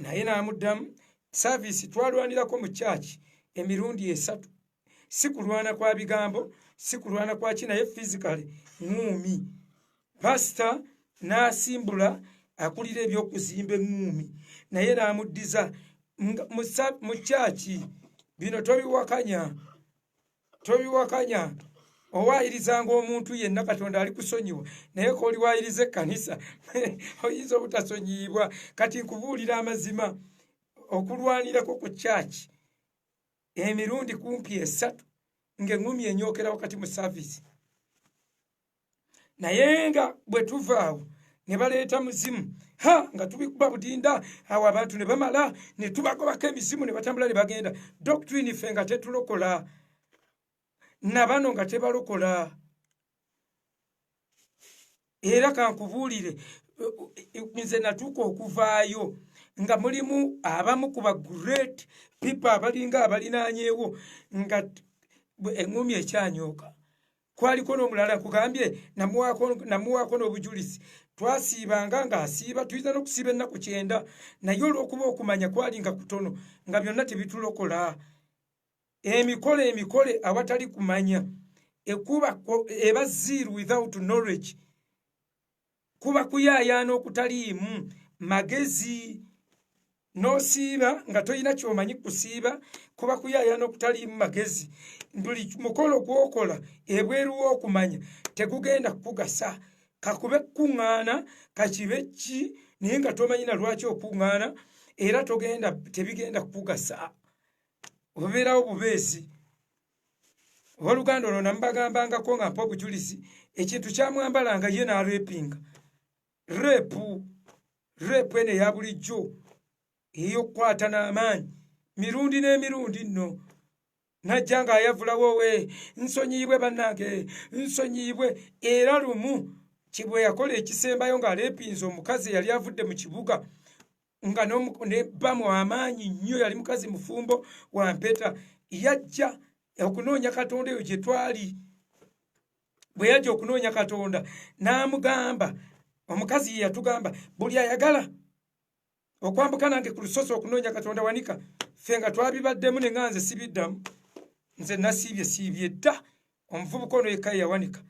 naye n'amuddamu. Saaviisi twalwanirako mu kyaki emirundi 3, si kulwana kwa bigambo, si kulwana kwa ki, naye physically ngumi. Pastor n'asimbula akulira ebyokuzimba engumi naye n'amuddiza mu kyaki. Bino tobiwakanya owaayirizanga omuntu yenna Katonda ali kusonyiwa naye ko oliwaayiriza ekkanisa oyinza obutasonyiyibwa. Kati nkubuulira amazima, okulwanirako ku kyaki emirundi kumpi 3 ng'engumi enyookera wakati mu saavisi. Naye nga bwe tuvaawo ne baleeta muzimu nga tubikuba budinda awo abantu ne bamala ne tubagobako emizimu ne batambula ne bagenda. Doctrine ffe nga tetulokola, nabano nga tebalokola. Era kankubuulire, nze natuuka okuvaayo nga mulimu abamu ku ba great people abalinga abalinaanyeewo nga engumi ekyanyooka. Kwaliko n'omulala nkugambye namuwaako n'obujulizi. Twasiibanga ng'asiiba, tuyinza n'okusiiba ennaku 9 naye olw'okuba okumanya kwali nga kutono nga byonna tebitulokola. Emikole awatali kumanya ekuba eba zeal without knowledge, kuba kuyaayaana okutaliimu magezi. N'osiiba nga toyina kyomanyi kusiiba, kuba kuyaayaana okutaliimu magezi. Buli mukolo gwokola ebweru w'okumanya tegugenda kukugasa. Kakube kuŋŋaana kakibe ki naye nga tomanyi na lwaki okuŋŋaana era tebigenda kukugasa. Obeerawo bubeezi. Owooluganda olwo namubagambangako nga mpa obujulizi, ekintu kyamwambalanga ye n'areepinga. Reepu eno eya bulijjo ey'okukwata n'amaanyi mirundi n'emirundi nno. Najja ng'ayavulawo nsonyiibwe bannange, nsonyiibwe. Era lumu bwe yakola ekisembayo ng'aleepinze omukazi eyali avudde mu kibuga nga ne bamu amaanyi nnyo, yali mukazi mufumbo wa mpeta. Yajja okunoonya Katonda eyo gye twali. Bwe yajja okunoonya Katonda n'amugamba, omukazi ye yatugamba, buli ayagala okwambuka nange ku lusozi okunoonya Katonda wanika. Ffe nga twabibaddemu ne nga nze sibiddamu, nze nasiibye dda. Omuvubuka ono yekka yawanika.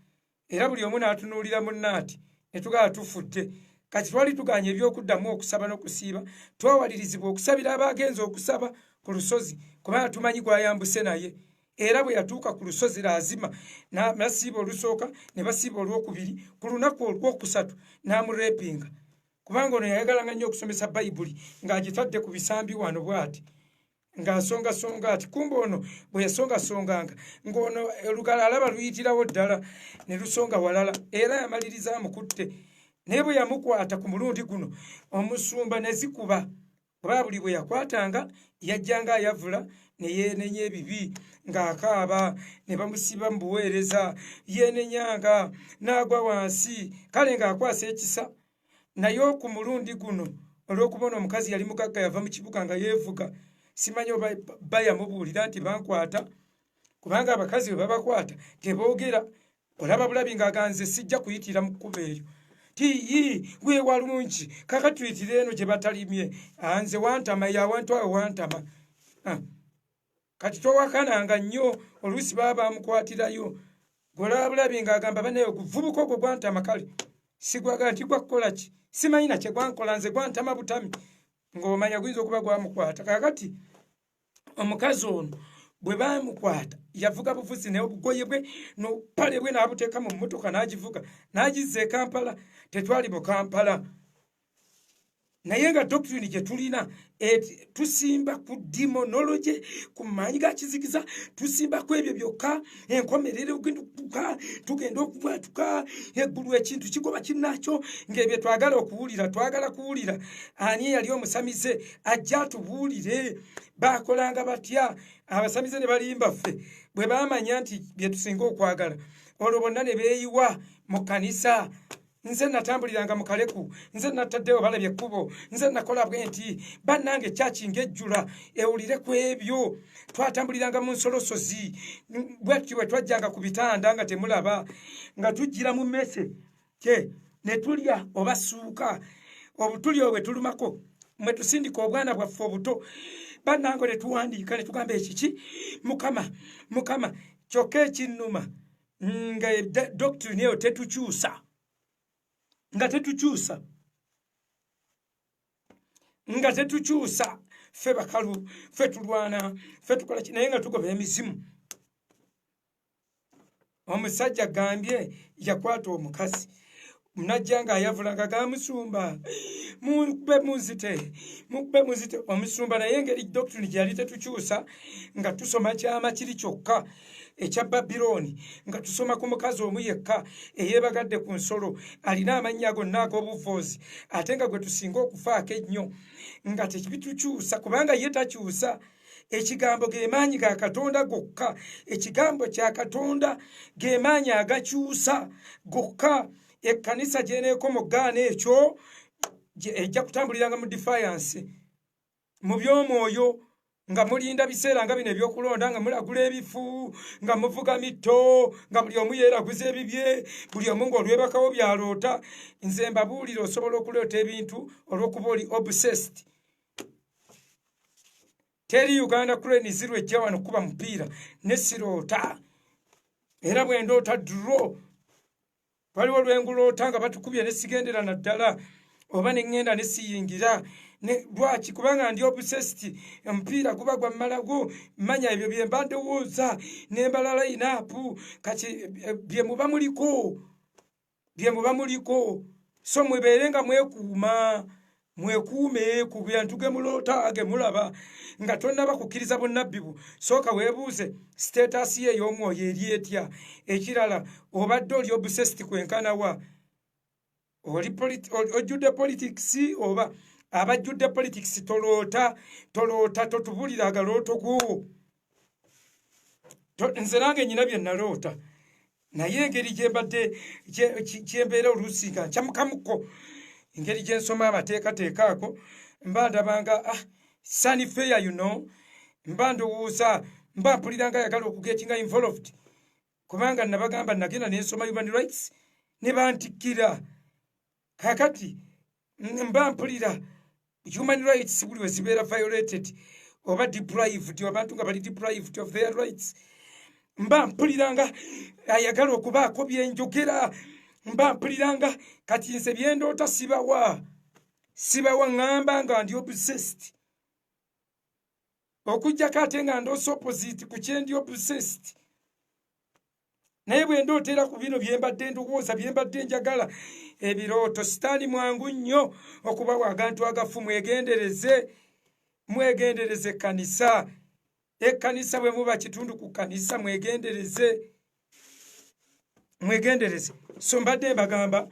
Era buli omu n'atunuulira munne ati ne tugaba tufudde. Kati twali tuganye ebyokuddamu okusaba n'okusiiba, twawalirizibwa okusabira abagenzi okusaba ku lusozi kubanga tumanyi gwayambuse naye. Era bwe yatuuka ku lusozi lazima nasiiba olusooka ne basiiba olwokubiri, ku lunaku olwokusatu n'amureepinga kubanga ono yayagalanga nnyo okusomesa Bayibuli ng'agitadde ku bisambi wano bw'ati ng'asongasonga ati. Kumbe ono bwe yasongasonganga ng'ono olugala alaba luyitirawo ddala ne lusonga walala. Era yamaliriza amukutte. Naye bwe yamukwata ku mulundi guno omusumba ne zikuba, kuba buli bwe yakwatanga yajjanga ayavula ne yeenenya ebibi ng'akaaba, ne bamusiba mu buweereza, yeenenyanga n'agwa wansi, kale ng'akwasa ekisa. Naye ku mulundi guno olw'okubona omukazi yali mugagga yava mu kibuga nga yeevuga, simanyi oba bayamubuulira nti bankwata, kubanga abakazi bwe babakwata teboogera. Olaba bulabi ng'aganze sijja kuyitira mu kkuba eyo. Tiyi weewalungi kaka tuyitire eno gye batalimye. Nze wantama yawantu awo wantama. Kati towakananga nnyo oluusi baba bamukwatirayo. Golaba bulabi ng'agamba banaye guvubuka ogwo gwantama kale sigwaga nti gwakukola ki, simanyi na kye gwankola, nze gwantama butami, ng'omanya guyinza okuba gwamukwata. Kakati omukazi ono bwe bamukwata yavuga buvuzi n'obugoye bwe n'obupale bwe n'abuteeka mu mmotoka n'agivuga n'agizza e Kampala. Tetwali mu Kampala. Naye nga doctrine gye tulina tusimba ku demonology, ku maanyi ga kizikiza, tusimba ku ebyo byokka. Enkomerero tugenda okubwatuka eggulu ekintu kigoba kinnakyo ng'ebyo twagala kuwulira. Ani yali omusamize ajja atubuulire baakolanga batya. Abasamize ne balimba ffe bwe baamanya nti bye tusinga okwagala, olwo bonna ne beeyiwa mu kkanisa. Nze natambuliranga mu kaleku, nze nataddeyo balabye ekkubo, nze nakola bwe nti. Bannange kyaki ng'ejjula ewulire ku ebyo. Twatambuliranga mu nsolosozi bwetyo bwe twajjanga ku bitanda nga temulaba, nga tujjira mu mmese ne tulya oba suuka. Obutulya bwe tulumako mwe tusindika obwana bwaffe obuto. Bannange ne tuwandiika ne tugamba ekiki, Mukama kyokka ekinnuma nga doctrine eyo tetukyusa nga tetukyusa ffe bakalu ffe tulwana ffe tukola naye nga tugoba emizimu. Omusajja gambye yakwata omukazi najja nga ayavulanga gamusumba mukube munzite omusumba naye ngeri doctrine gyali tetukyusa nga tusoma kyama kiri kyokka ekya Babiloni nga tusoma ku mukazi omu yekka eyebagadde ku nsolo alina amannya gonna ag'obuvoozi ate nga gwe tusinga okufaako ennyo nga tekibitukyusa kubanga ye takyusa. Ekigambo gemaanyi ga Katonda gokka, ekigambo kya Katonda gemaanyi agakyusa gokka. Ekkanisa gyeneekomogaana ekyo ejja kutambuliranga mu defiance mu by'omwoyo nga mulinda biseera nga bino ebyokulonda nga mulagula ebifu nga muvuga mitto nga buli omu yeeraguza ebibye buli omu ng'olwebakawo byaloota. Nze mbabuulire osobola okuloota ebintu olw'okuba oli obsessed. Teri Uganda Cranes lwejja wano kuba mupiira ne siroota era bwe ndoota draw waliwo lwenguloota nga batukubye ne sigendera naddala oba ne ŋŋenda ne siyingira lwaki kubanga ndi obsessed. Omupiira guba gwa mmalago manya ebyo bye mba ndowooza ne mbala line up kati bye muba muliko so mwebeere nga mwekuume ku bintu ge muloota ge mulaba nga tonnaba kukkiriza bunnabbi bu. Sooka weebuuze status ye ey'omwoyo eri etya. Ekirala obadde oli obsessed kwenkana wa? Ojjudde politics oba abajjudde politics toloota totubulira agalooto go. Nze nange nyina bye naloota naye engeri gyembadde kyembeera oluusi nga nkyamukamuko engeri gyensoma amateekateeka ako mba ndabanga sunny fair mba ndowooza mba mpuliranga ayagala okugetinga involved kubanga nabagamba nagenda nensoma human rights ne bantikkira. Kakati mba mpulira human rights buli we zibeera violated oba deprived abantu nga bali deprived of their rights mba mpuliranga ayagala okubaako byenjogera. Mba mpuliranga kati nze byendoota sibawa ŋŋamba nga ndi obsessed okujjako ate nga ndoosa opposite ku kyendi obsessed. Naye bwe ndootera ku bino byembadde ndowooza byembadde njagala ebirooto sitaani mwangu nnyo okubawa agantu agafu. Mwegendereze ekkanisa. Ekkanisa bwe muba kitundu ku kkanisa mwegendereze. So mbadde mbagamba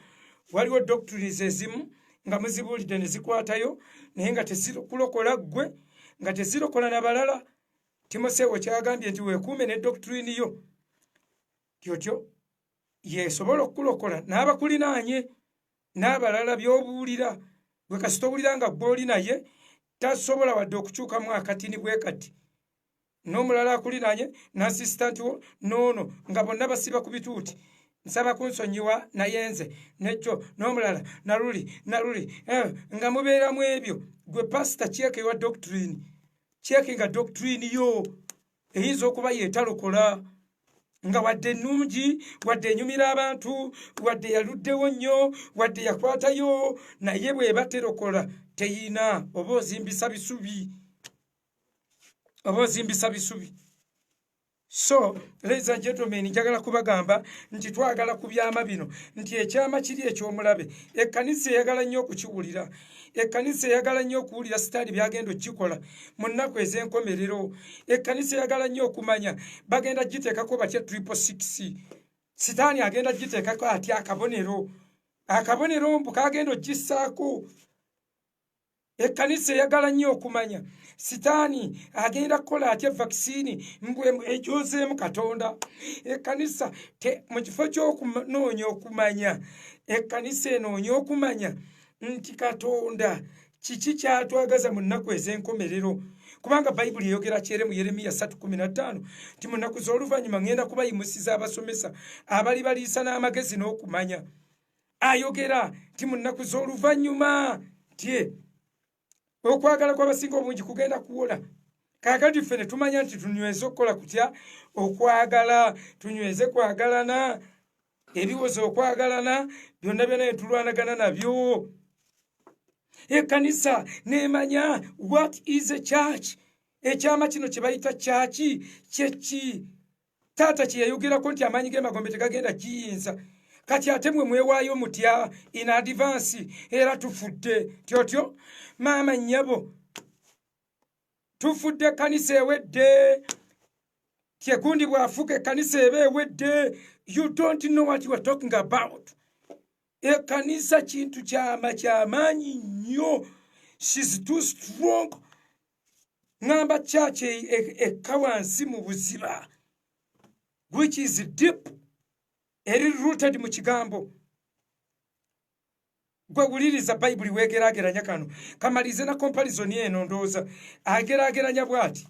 waliwo doctrines ezimu nga muzibuulidde ne zikwatayo naye nga tezikulokola ggwe nga tezirokola n'abalala. Timoseewo kyagambye nti weekuume ne doctrine yo tyotyo yeesobola okukulokola n'abakulinaanye n'abalala by'obuulira. Bwe kasita owulira nga ggwe oli naye tasobola wadde okukyukamu akatini bwe kati n'omulala akulinaanye n'assistant wo noono nga bonna basiba ku bituuti nsaba kunsonyiwa naye nze nekyo n'omulala naluli nga mubeeramu ebyo. Gwe pasita kyekewa doctrine nga doctrine yo eyinza okuba yeetalokola nga wadde ennungi wadde enyumira abantu wadde yaluddewo nnyo wadde yakwatayo naye bw'eba terokola teyina oba ozimbisa bisubi. So ladies and gentlemen, njagala kubagamba nti twagala ku byama bino nti ekyama kiri eky'omulabe. Ekkanisa eyagala nnyo okukiwulira. Ekkanisa eyagala nnyo okuwulira sitaani byagenda okikola mu nnaku ez'enkomerero. Ekkanisa eyagala nnyo okumanya bagenda giteekako batya 666. Sitaani agenda giteekako atya akabonero mbu kagenda ogissaako. Ekkanisa eyagala nnyo okumanya sitaani agenda kukola atya vaccine mbwe ejozeemu Katonda. Ekkanisa mu kifo ky'okunoonya okumanya, ekkanisa enoonya okumanya nti Katonda kiki kyatwagaza mu nnaku ez'enkomerero. Kubanga Bayibuli eyogera kyere mu Yeremiya 3:15 nti mu nnaku z'oluvannyuma ŋŋenda kubayimusiza abasomesa abali baliisa n'amagezi n'okumanya. Ayogera nti mu nnaku z'oluvannyuma okwagala kw'abasinga obungi kugenda kuwola kakati ffe ne tumanya nti tunyweze okukola kutya okwagala tunyweze kwagalana ebiwozo okwagalana byonna byonna netulwanagana nabyo ekkanisa nemanya what is a church ekyama kino kye bayita kyaki kyeki taata kye yayogerako nti amaanyi g'emagombe tegagenda kiyinza kati ate mwe mwewaayo mutya in advance era tufudde tyotyo maama nnyabo tufudde ekkanisa ewedde tyekundi bw'afuuka ekkanisa eba ewedde you don't know what you are talking about ekkanisa kintu kyamaanyi nnyo she's too strong ngamba church ekka wansi mu buziba which is deep eri rooted mu kigambo gwe wuliriza bayibuli wegeraageranya kano kamalize na comparison eno ndooza ageraageranya bw'ati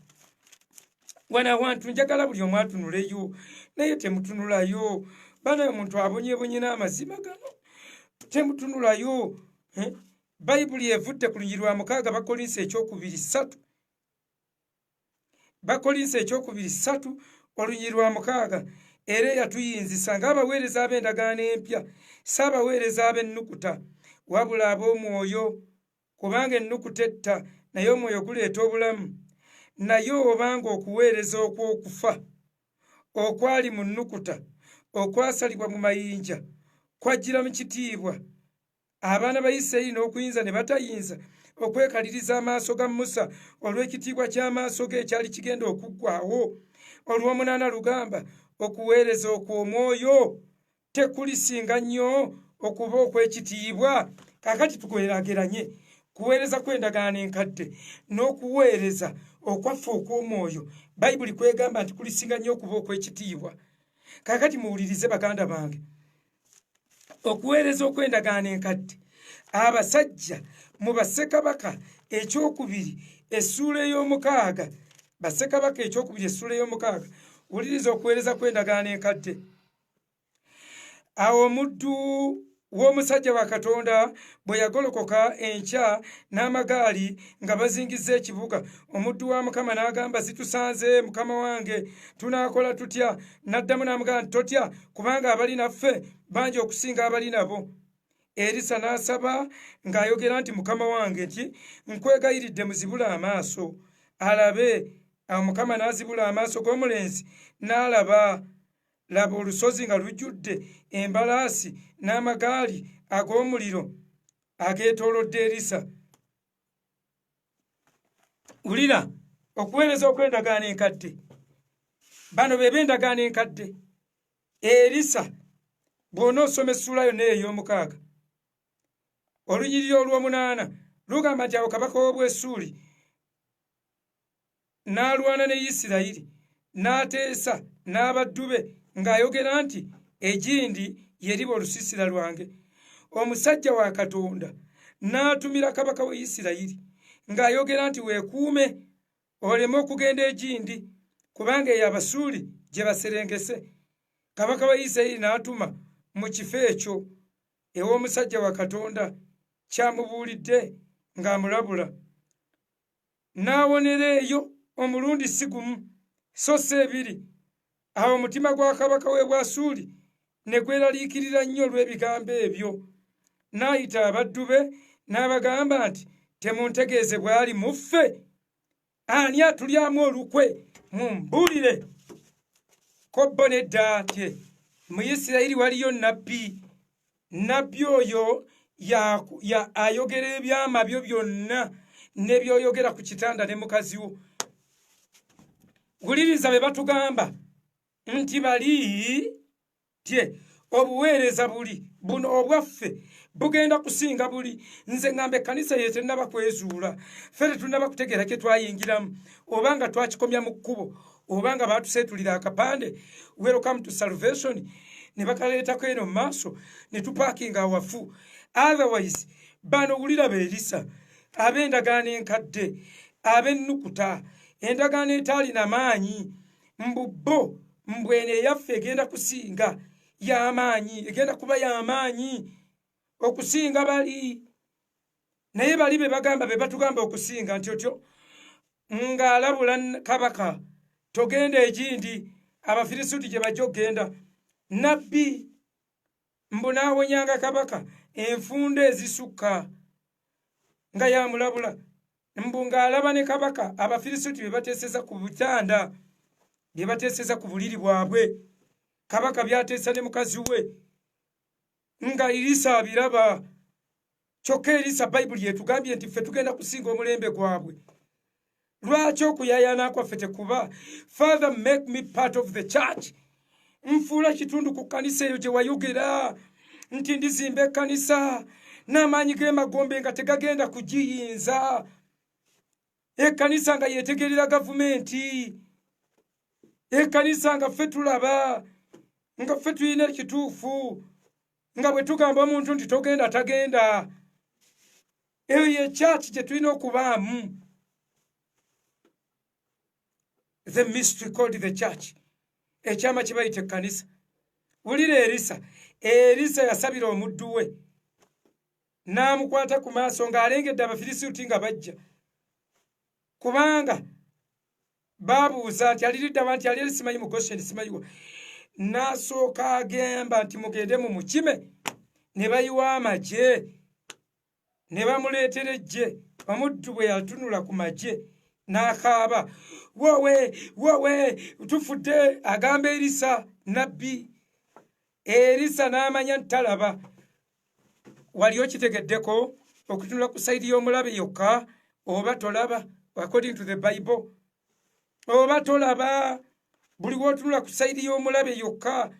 wana wantu njagala buli omu atunuleyo naye temutunulayo bana omuntu abonyebonye n'amazima gano temutunulayo bayibuli evudde ku lunyiri lwa 6 Bakolinsi ekyokubiri 3 Bakolinsi ekyokubiri 3 olunyiri lwa 6 era yatuyinzisa ng'abaweereza ab'endagaano empya saabaweereza ab'ennukuta wabula ab'omwoyo kubanga ennukuta etta naye omwoyo guleeta obulamu naye obanga okuweereza okw'okufa okwali mu nnukuta okwasalibwa mu mayinja kwajjira mu kitiibwa abaana ba Isirayiri n'okuyinza ne batayinza okwekaliriza amaaso ga Musa olw'ekitiibwa ky'amaaso ge ekyali kigenda okuggwaawo olw'omunaana lugamba okuweereza okw'omwoyo tekulisinga nnyo okuba okw'ekitiibwa kakati tugeraageranye kuweereza kw'endagaano enkadde n'okuweereza okwaffe okw'omwoyo bayibuli kwegamba nti kulisinga nnyo okuba okw'ekitiibwa kakati muwulirize baganda bange okuweereza okw'endagaano enkadde abasajja mu Bassekabaka ekyokubiri essuula ey'omukaaga Bassekabaka ekyokubiri essuula ey'omukaaga wuliriza okuweereza kw'endagaano enkadde awo omuddu w'omusajja wa Katonda bwe yagolokoka enkya n'amagaali nga bazingizza ekibuga omuddu wa Mukama n'agamba zitusanze mukama wange tunaakola tutya n'addamu n'amugamba nti totya kubanga abali naffe bangi okusinga abali nabo Erisa n'asaba ng'ayogera nti mukama wange nti nkwegayiridde muzibule amaaso alabe awo Mukama n'azibula amaaso g'omulenzi n'alaba laba olusozi nga lujjudde embalaasi n'amagaali ag'omuliro ageetoolodde Erisa wulira okuweereza okw'endagaano enkadde bano be b'endagaano enkadde Erisa bw'onoosoma essuula yonna ey'omukaaga olunyiriri olw'omunaana lugamba nti awo kabaka w'Obwesuuli n'alwana ne Isirayiri n'ateesa n'abaddu be ng'ayogera nti egindi yeriba olusiisira lwange omusajja wa Katonda n'atumira kabaka wa Isirayiri ng'ayogera nti weekuume oleme okugenda egindi kubanga eyo Abasuuli gye baserengese kabaka wa Isirayiri n'atuma mu kifo ekyo ew'omusajja wa Katonda kyamubuulidde ng'amulabula n'awonera eyo omulundi si gumu so si ebiri awo omutima gwa kabaka w'e Bwasuuli ne gweraliikirira nnyo olw'ebigambo ebyo n'ayita abaddu be n'abagamba nti temuntegeeze bw'ali muffe ani atulyamu olukwe mumbuulire ko bo nedda tye mu Isirayiri waliyo nabbi oyo ayogera ebyama byo byonna ne byoyogera ku kitanda ne mukazi wo wuliriza be batugamba nti bali tye obuweereza buli buno obwaffe bugenda kusinga buli nze ngamba ekkanisa ye tennaba kwezuula ffe tetunnaba kutegeera kye twayingiramu obanga twakikomya mu kkubo obanga baatuseetulira akapande welcome to salvation ne bakaleetako eno mu maaso ne tupaakinga awafu otherwise bano wulira beerisa ab'endagaano enkadde ab'ennukuta endagaano etaalina maanyi mbubbo mbwene eyaffe egenda kusinga y'amaanyi egenda kuba y'amaanyi okusinga bali naye bali be bagamba be batugamba okusinga nti otyo ng'alabula kabaka togenda egindi Abafirisuuti gye bajja okgenda. Nabbi mbu n'awonyanga kabaka enfunda ezisukka nga yamulabula mbu ng'alaba ne kabaka Abafirisuuti bye bateeseza ku butanda bye bateeseza ku buliri bwabwe kabaka byateesa ne mukazi we nga Irisa abiraba. Kyokka Irisa Bayibuli etugambye nti ffe tugenda kusinga omulembe gwabwe. Lwaki okuyayaana kwaffe tekuba? Father, make me part of the church. Nfuula kitundu ku kkanisa eyo gye wayogera nti ndizimba ekkanisa n'amaanyi g'emagombe nga tegagenda kugiyinza. Ekkanisa nga yetegerera gavumenti. Ekkanisa nga ffe tulaba nga ffe tulina ekituufu nga bwe tugamba omuntu nti togenda tagenda. Eyo ye church gye tulina okubaamu. The mystery called the church. Ekyama kye bayita ekkanisa. Wulira Erisa. Erisa yasabira omuddu we n'amukwata ku maaso ng'alengedde Abafirisuuti nga bajja. Kubanga baabuuza nti aliriddawa nti ali simanyi mu Gosheni simanyiwa. N'asooka agamba nti mugende mu mukime. Ne bayiwa amagye ne bamuleetera ejje. Omuddu bwe yatunula ku magye n'akaaba, wowe tufudde. Agamba Erisa nabbi. Erisa n'amanya ntalaba. Wali okitegeddeko okutunula ku sayidi y'omulabe yokka oba tolaba? According to the Bible, oba tolaba? Buli w'otunula ku sayidi y'omulabe yokka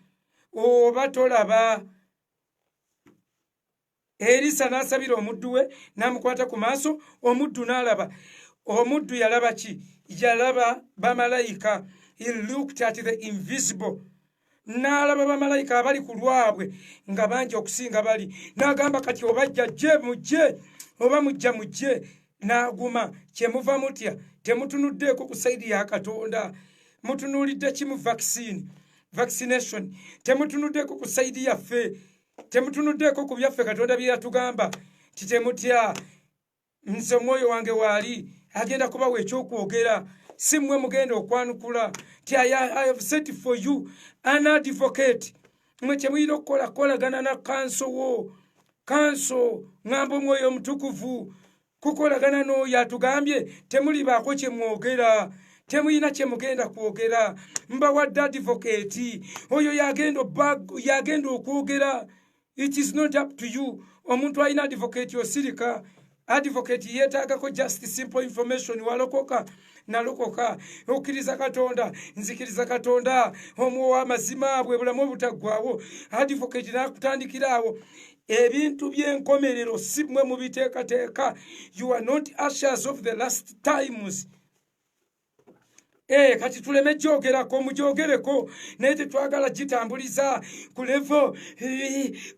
oba tolaba? Erisa n'asabira omuddu we n'amukwata ku maaso. Omuddu n'alaba. Omuddu yalaba ki? Yalaba bamalayika. He looked at the invisible. N'alaba bamalayika abali ku lwabwe nga bangi okusinga bali. N'agamba kati obajja jje mujje oba mujja mujje. N'aguma kye muva mutya temutunuddeeko ku sayidi ya Katonda. Mutunuulidde ki mu vaccination? Temutunuddeeko ku sayidi yaffe. Temutunuddeeko ku byaffe Katonda bye yatugamba ti temutya. Nze omwoyo wange waali agenda kubawa ekyokwogera. Si mmwe mugenda okwanukula ti I have set for you an advocate. Mwe kye muyina okukola kolagana na kanso wo. Kanso ngamba omwoyo omutukuvu kukolagana n'oyo atugambye temulibaako kye mwogera. Temuyina kye mugenda kwogera. Mbawadde advocate. Oyo yagenda okwogera. It is not up to you. Omuntu alina advocate osirika. Advocate yeetaagako just simple information. Walokoka nalokoka. Okkiriza Katonda nzikiriza Katonda. Omuwa amazima bwe bulamu obutaggwaawo. Advocate n'akutandikira awo. Ebintu by'enkomerero si mmwe mubiteekateeka. You are not ushers of the last times. Kati tuleme gyogerako mugyogereko naye tetwagala gitambuliza ku level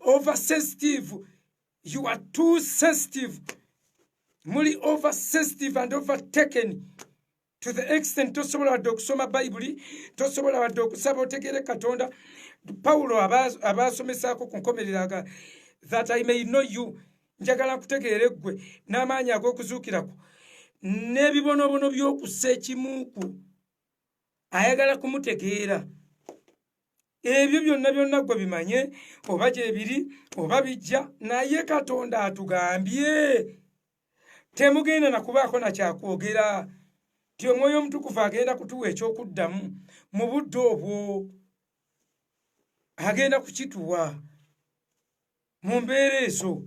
over sensitive. You are too sensitive. Muli over sensitive and overtaken to the extent tosobola wadde okusoma Bayibuli, tosobola wadde okusaba otegere Katonda. Paulo abasomesaako ku nkomereraga that I may know you. Njagala nkutegeere ggwe n'amaanyi ag'okuzuukirako n'ebibonoobono by'okussa ekimuuku. Ayagala kumutegeera. Ebyo byonna gwe bimanye oba gye biri oba bijja. Naye Katonda atugambye temugenda na kubaako na kyakwogera ti omwoyo omutukuvu agenda kutuwa ekyokuddamu mu budde obwo. Agenda kukituwa mu mbeera ezo.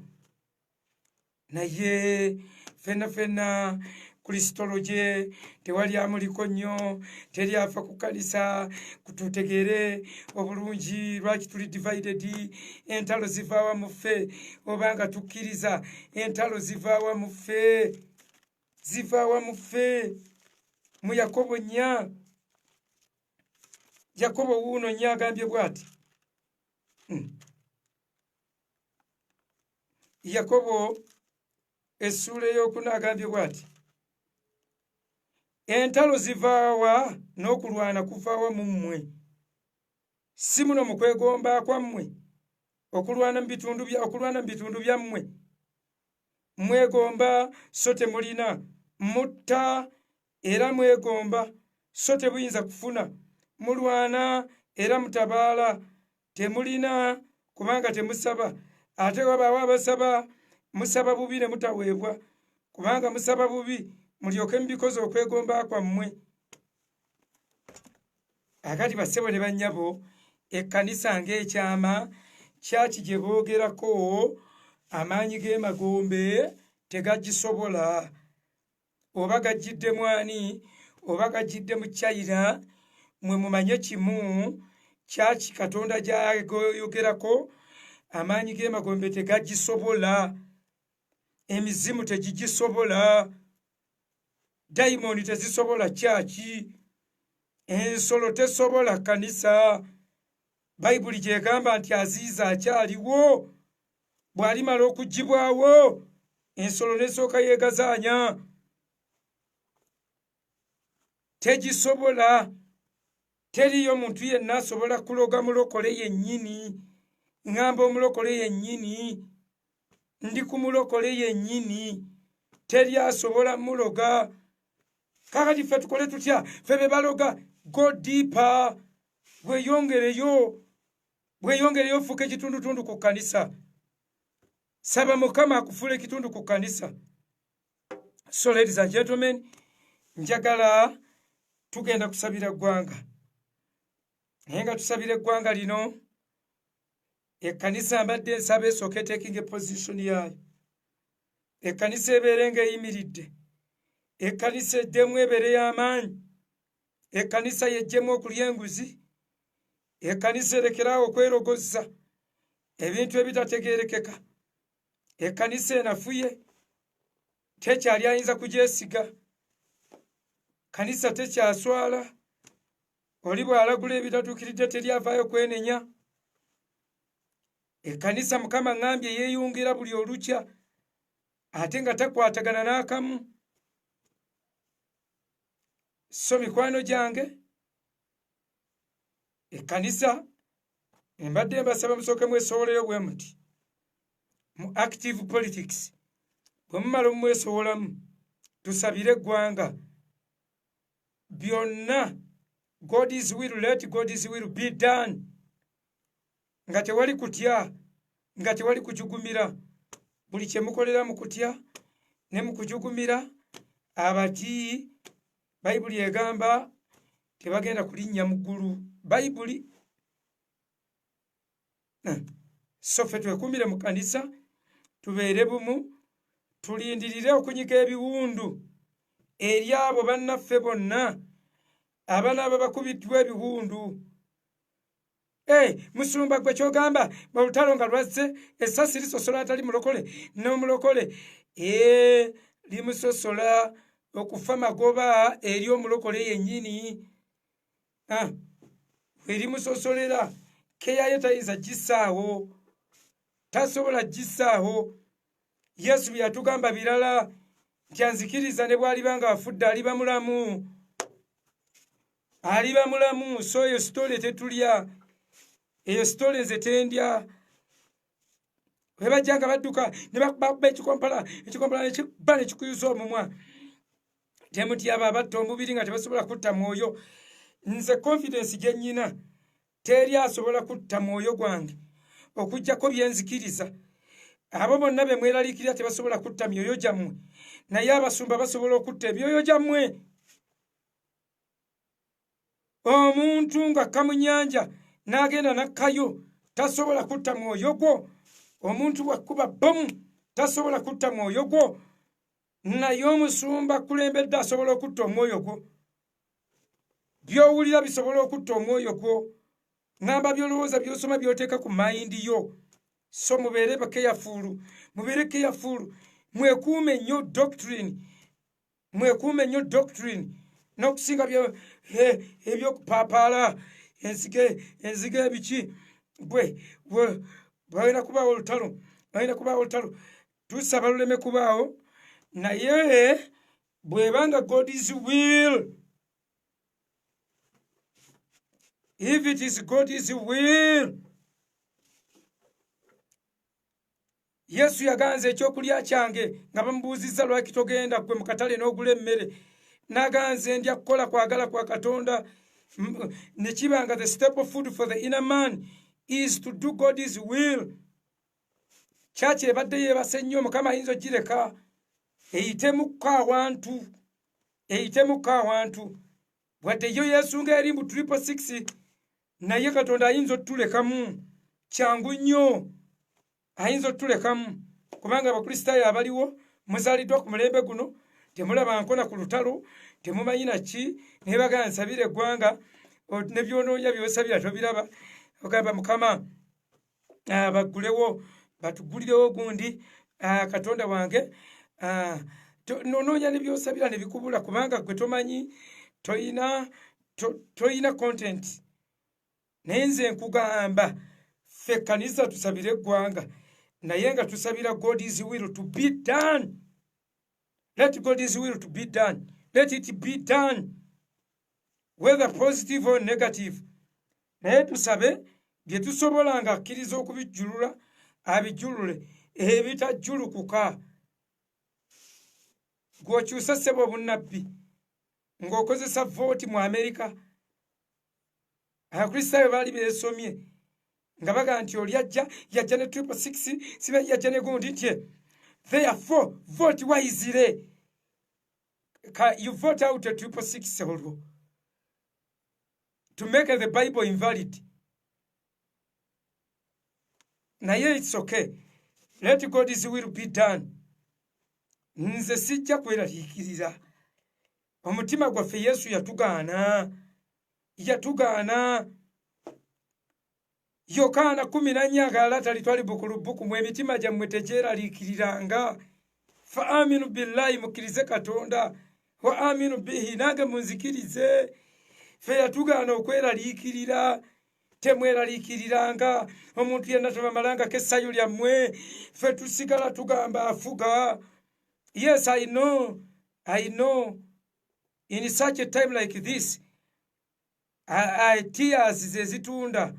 Naye fenna Kristoloje tewali amuliko nnyo. Teri afa ku kkanisa kututegeere obulungi lwaki tuli divided. Entalo zivaawa mu ffe obanga tukkiriza. Entalo zivaawa mu ffe. Zivaawa mu ffe. Mu Yakobo 4 Yakobo wuuno 4 agambye bw'ati. Yakobo essula ey'okuna agambye bw'ati. Entalo zivaawa n'okulwana kuvaawa mu mmwe. Si muno mu kwegomba kwammwe okulwana mu bitundu byammwe. Mwegomba so temulina. Mutta era mwegomba so tebuyinza kufuna, mulwana era mutabaala, temulina kubanga temusaba, ate wabaawo abasaba musaba bubi ne mutaweebwa, kubanga musaba bubi mulyoke mubikoze okwegomba kwammwe. Akati bassebo ne bannyabo, ekkanisa ng'ekyama kyaki gye boogerako amaanyi g'emagombe tegagisobola, oba gajjidde mwani oba gajjidde mu China, mwe mumanye kimu, kyaki Katonda gy'ayogerako amaanyi g'emagombe tegagisobola, emizimu tegigisobola, dayimoni tezisobola kyaki, ensolo tesobola kanisa. Bayibuli gyegamba nti aziiza akyaliwo, bw'alimala okuggibwawo ensolo nesooka yeegazaanya, tegisobola. Teriyo muntu yenna asobola kuloga mulokole yennyini. Ngamba omulokole yennyini, ndi ku mulokole yennyini, teri asobola muloga. Kakati ffe tukole tutya? Ffe be baloga, go deeper, bweyongereyo ofuuke ekitundutundu ku kkanisa. Saba Mukama akufuula ekitundu ku kkanisa. So ladies and gentlemen, njagala tugenda kusabira ggwanga, naye nga tusabira eggwanga lino, ekkanisa mbadde nsaba esooka etekinga position yaayo, ekkanisa ebeere ng'eyimiridde, ekkanisa eddemu ebeere y'amaanyi, ekkanisa yeggyemu okulya enguzi, ekkanisa erekeraawo okwerogoza ebintu ebitategeerekeka, ekkanisa enafuye, tekyali ayinza kugyesiga, kanisa tekyaswala, oli bw'alagula ebitatuukiridde teryavaayo kwenenya. Ekkanisa Mukama ngambye yeeyungira buli olukya, ate nga takwatagana n'akamu. So mikwano gyange, ekkanisa mbadde mbasaba musooke mwesowolayo bwe muti mu active politics, bwe mumala omwesowolamu tusabire eggwanga byonna. God is will, let God's will be done. Nga tewali kutya, nga tewali kujugumira, buli kye mukolera mu kutya ne mu kujugumira abati. Bayibuli egamba tebagenda kulinnya mu ggulu, Bayibuli. So ffe twekuumire mu kkanisa, tubeere bumu, tulindirire okunyiga ebiwundu eri abo bannaffe bonna abanaaba bakubiddwa ebiwundu. Musumba gwe kyogamba olutalo nga lwazze, essasi lisosola atali mulokole, n'omulokole limusosola okufa magoba eri omulokole yennyini. Erimusosolera keyaye tayinza gissaawo, tasobola gissaawo. Yesu bye yatugamba birala nti anzikiriza ne bw'aliba nga afudde aliba mulamu, aliba mulamu. So eyo sitole tetulya, eyo sitole nze tendya. Bwe bajja nga badduka ne bakuba ekikompala nekiba nekikuyuza omumwa, temutyaba abatta omubiri nga tebasobola kutta mwoyo. Nze confidence gye nnyina, teri asobola kutta mwoyo gwange okuggyako byenzikiriza. Abo bonna be mweraliikirira tebasobola kutta myoyo gyammwe, naye abasumba basobola okutta emyoyo gyammwe. Omuntu nga kamunnyanja n'agenda nakkayo tasobola kutta mwoyo gwo. Omuntu bw'akkuba bbomu tasobola kutta mwoyo gwo, naye omusumba kulembedde asobola okutta omwoyo gwo. By'owulira bisobola okutta omwoyo gwo. Ngamba by'olowooza by'osoma by'oteeka ku mayindi yo. So mubeere bakeyafuulu, mubeere keyafuulu, mwekuume nnyo doctrine, mwekuume nnyo doctrine n'okusinga ebyokupaapaala enzige ebiki. Bwalina kubaawo olutalo, balina kubaawo olutalo, tusaba luleme kubaawo, naye bw'ebanga God's will, if it is God's will. Yesu yaganza ekyokulya kyange nga bamubuuzizza lwaki togenda gwe mu katale n'ogula emmere, naganze ndya kukola kwagala kwa Katonda nekibanga the staple food for the inner man is to do God's will. Church ebadde yebase nnyo Mukama ayinza gireka eyitemu awantu wadde yo yesunga eri mu 666 naye Katonda ayinza otulekamu kyangu nnyo ayinza otulekamu kubanga abakristaayo abaliwo muzaliddwa ku mulembe guno temulaba nkona ku lutalo temumanyi naki naye bagamba nsabire eggwanga ne byonoonya byosabira tobiraba ogamba Mukama bagulewo batugulirewo gundi Katonda wange nonoonya ne byosabira ne bikubula kubanga gwe tomanyi toyina content. Naye nze nkugamba ffe kanisa tusabire eggwanga naye nga tusabira God's will to be done. Let God's will to be done. Let it be done, whether positive or negative. Naye tusabe bye tusobola nga akkiriza okubijjulula abijjulule ebitajjulukuka. Gw'okyusa ssebo obunnabbi ng'okozesa vooti mu Amerika. Abakristaayo baali beesomye nga baga nti oli yajja ne 666 sibe yajja ne gundi nti therefore vote wisely. You vote out a 666 olwo to make the Bible invalid. Naye it's okay. Let God's will be done. Nze sijja kweraliikirira. Omutima gwaffe Yesu yatugaana. Yokaana 14 twali bukulubuku mu emitima gyammwe tekyeraliikiriranga. Fa aminu billahi mukkirize Katonda wa aminu bihi nange munzikirize. Ffe yatugaana okweraliikirira temweraliikiriranga. Omuntu yenna tabamalanga kessayo lyammwe. Ffe tusigala tugamba afuga. Yes, I know. In such a time like this, tears zezitunda.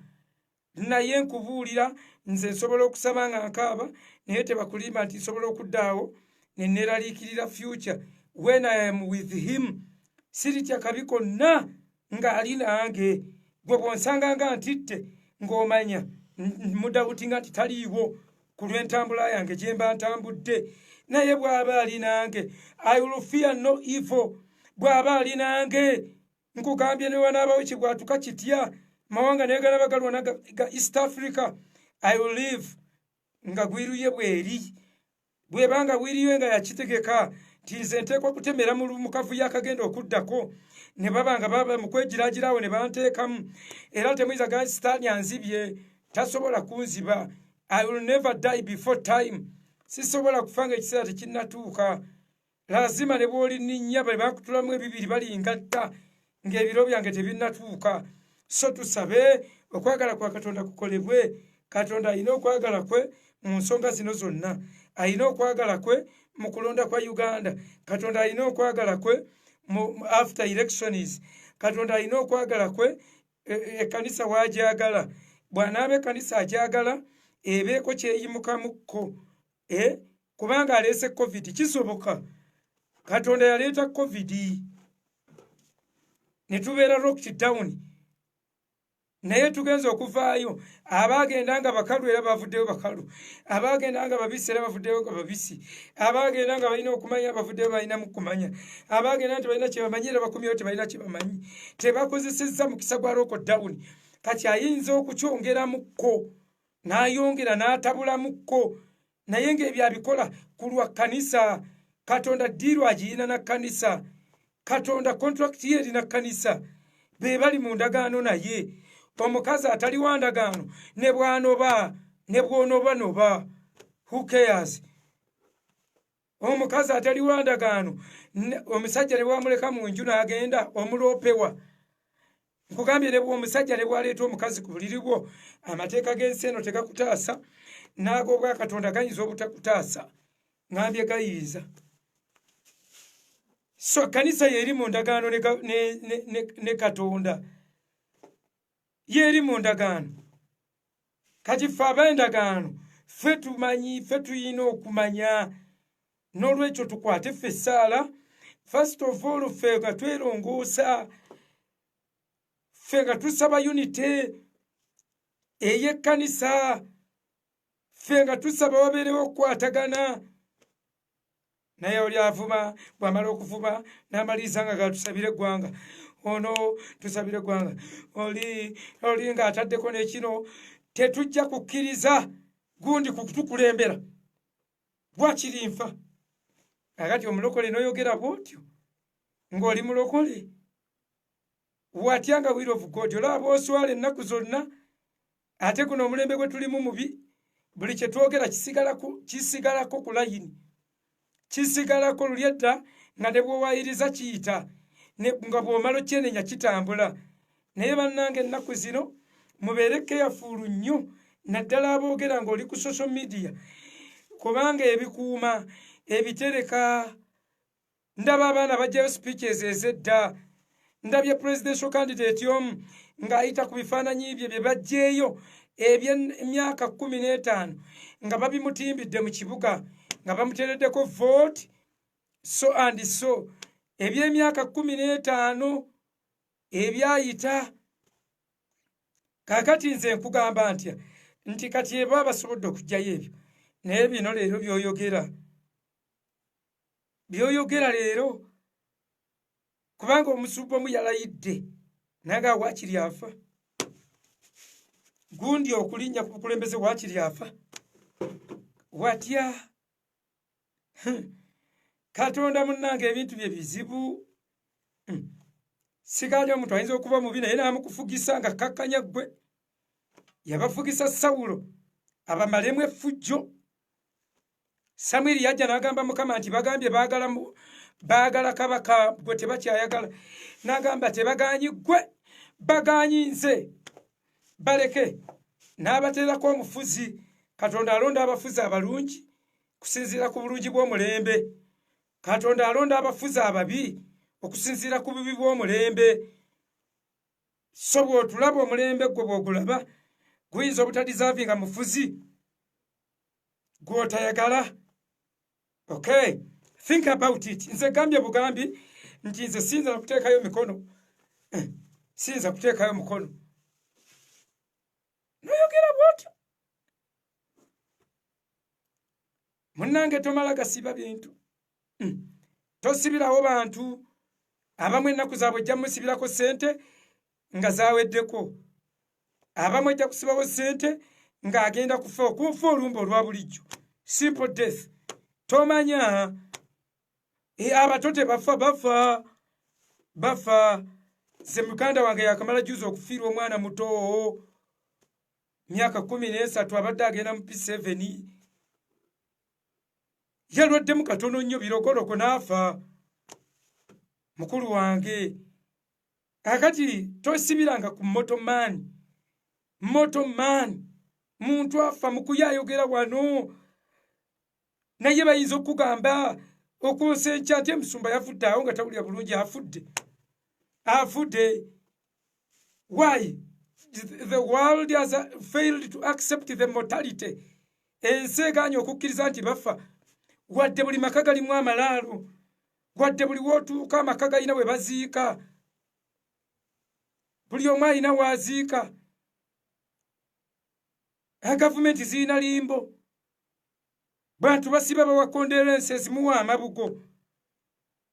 Naye nkubuulira nze nsobola okusaba nga nkaaba naye tebakulimba nti nsobola okuddaawo ne neeraliikirira future. When I am with him, siritya kabi konna ng'ali nange. Gwe bw'onsanga nga ntitte ng'omanya mudawutinga nti taliiwo ku lw'entambula yange gye mba ntambudde. Naye bw'aba ali nange, I will fear no evil. Bw'aba ali nange, nkugambye ne wanaabawo kibwatuka kitya mawanga naye gana bagalwana ga East Africa, I will live nga gwiruye bweri. Bwebanga wiriwe nga yakitegeka nti nze nteekwa kutemera mu kavuyo akagenda okuddako ne baba mu kwegiragirawo ne banteekamu. Era temuyinza ga sitaani anzibye tasobola kunziba. I will never die before time. Sisobola kufa nga ekiseera tekinnatuuka. Lazima ne bw'olininnya bwe bakutulamu ebibiri balingatta ng'ebiro byange tebinnatuuka. So tusabe okwagala kwa Katonda kukolebwe. Katonda alina okwagala kwe mu nsonga zino zonna. Alina okwagala kwe mu kulonda kwa Uganda. Katonda alina okwagala kwe mu after elections. Katonda alina okwagala kwe ekkanisa w'agyagala. Bw'anaaba ekkanisa agyagala ebeeko kyeyimukamukko. Kubanga aleese COVID kisoboka. Katonda yaleeta COVID ne tubeera lockdown. Naye tugenza okuvaayo. Abaagenda nga bakalu era bavuddeyo bakalu. Abaagenda nga babisi era bavuddeyo nga babisi. Abaagenda nga balina okumanya bavuddeyo balina mu kumanya. Abaagenda nti balina kye bamanyi era bakomyewo tebalina kye bamanyi. Tebakozesezza mukisa gwa lockdown. Kati ayinza okukyongeramukko n'ayongera n'atabulamuko. Naye ng'ebyo abikola ku lwa kkanisa. Katonda ddiiru agiyina na kkanisa. Katonda contract ye erina kkanisa. Be bali mu ndagaano naye. Omukazi atali wa ndagaano ne bw'onoba who cares? Omukazi atali wa ndagaano omusajja ne bw'amuleka mu nju n'agenda omuloopewa. Nkugambye ne bw'omusajja ne bw'aleeta omukazi ku buliri bwo amateeka g'ensi eno tegakutaasa n'ag'obwa Katonda gayinza obutakutaasa. Ngambye gayinza. So kanisa yeri mu ndagaano ne Katonda. Yeri mu ndagaano. Kati ffe ab'endagaano ffe tumanyi, ffe tuyina okumanya. N'olwekyo tukwate ffe essaala first of all ffe nga twerongoosa, ffe nga tusaba unity ey'ekkanisa, ffe nga tusaba wabeerewo okukwatagana. Naye oli avuma, bw'amala okuvuma n'amaliriza nga gatusabire eggwanga, ono tusabire eggwanga, oli ng'ataddeko n'ekino. Tetujja kukkiriza gundi kutukulembera bwakiri nfa. Kakati omulokole n'oyogera bw'otyo ng'oli mulokole, watya nga will of God olaba oswala ennaku zonna. Ate guno omulembe gwe tulimu mubi, buli kye twogera kisigalako ku layini, kisigalako lulyedda nga ne bw'owayiriza kiyita, nga bw'omala okyenenya kitambula. Naye bannange ennaku zino mubeere keyafuulu nnyo, naddala aboogera ng'oli ku social media, kubanga ebikuuma ebitereka. Ndaba abaana bajjayo speeches ez'edda, ndabye presidential candidate omu ng'ayita ku bifaananyi bye bajjeeyo eby'emyaka 15 nga babimutimbidde mu kibuga nga bamuteereddeko vote so and so, eby'emyaka 15 ebyayita. Kaakati nze nkugamba ntya nti kati eba basobodde okugjayo ebyo, naye bino leero by'oyogera leero, kubanga omusumba omu yalayidde naga waakiri afa, gundi okulinnya ku bukulembeze waakiri afa. Watya Katonda munnange, ebintu bye bizibu. Sigaali omuntu ayinza okuba mubi naye n'amukufugisa nga kakkanya ggwe. Yabafugisa Sawulo abamalemu effujjo. Samwiri yajja n'agamba Mukama nti bagambye baagala kabaka gwe tebakyayagala. N'agamba tebaganyi ggwe, baganyi nze, baleke. N'abateerako omufuzi. Katonda alonda abafuzi abalungi kusinziira ku bulungi bw'omulembe. Katonda alonda abafuzi ababi okusinziira ku bubi bw'omulembe. So bw'otulaba omulembe gwe bw'ogulaba guyinza obutadizaavinga mufuzi gw'otayagala. Okay, think about it. Nze gambye bugambi nti nze siyinza kuteekayo mikono, siyinza kuteekayo mukono. Noyogera bw'otyo munnange, tomala gasiba bintu. Tosibirawo bantu abamu ennaku zaabwe ojja musibirako ssente nga zaaweddeko, abamu ojja kusibawo ssente ng'agenda kufa, okufa olumba olwa bulijjo, simple death. Tomanya abato bafa. Ze muganda wange yakamala juzi okufiirwa omwana muto myaka 13, abadde agenda mu P7, yalwaddemu katono nnyo birogoroko n'afa. Mukulu wange, akati tosibiranga ku motoman, muntu afa mukuyayogera wano. Naye bayinza okugamba okuusa enkya nti emusumba yafudde awo nga tawulira bulungi, afudde. Why? The world has failed to accept the mortality. Ensi egaanye okukkiriza nti bafa, wadde buli maka galimu amalaalo, wadde buli wootuuka amaka galina we baziika, buli omu alina waaziika. Gavumenti zirina limbo, bantu basiba bawakondera ensi ezimuwa amabugo,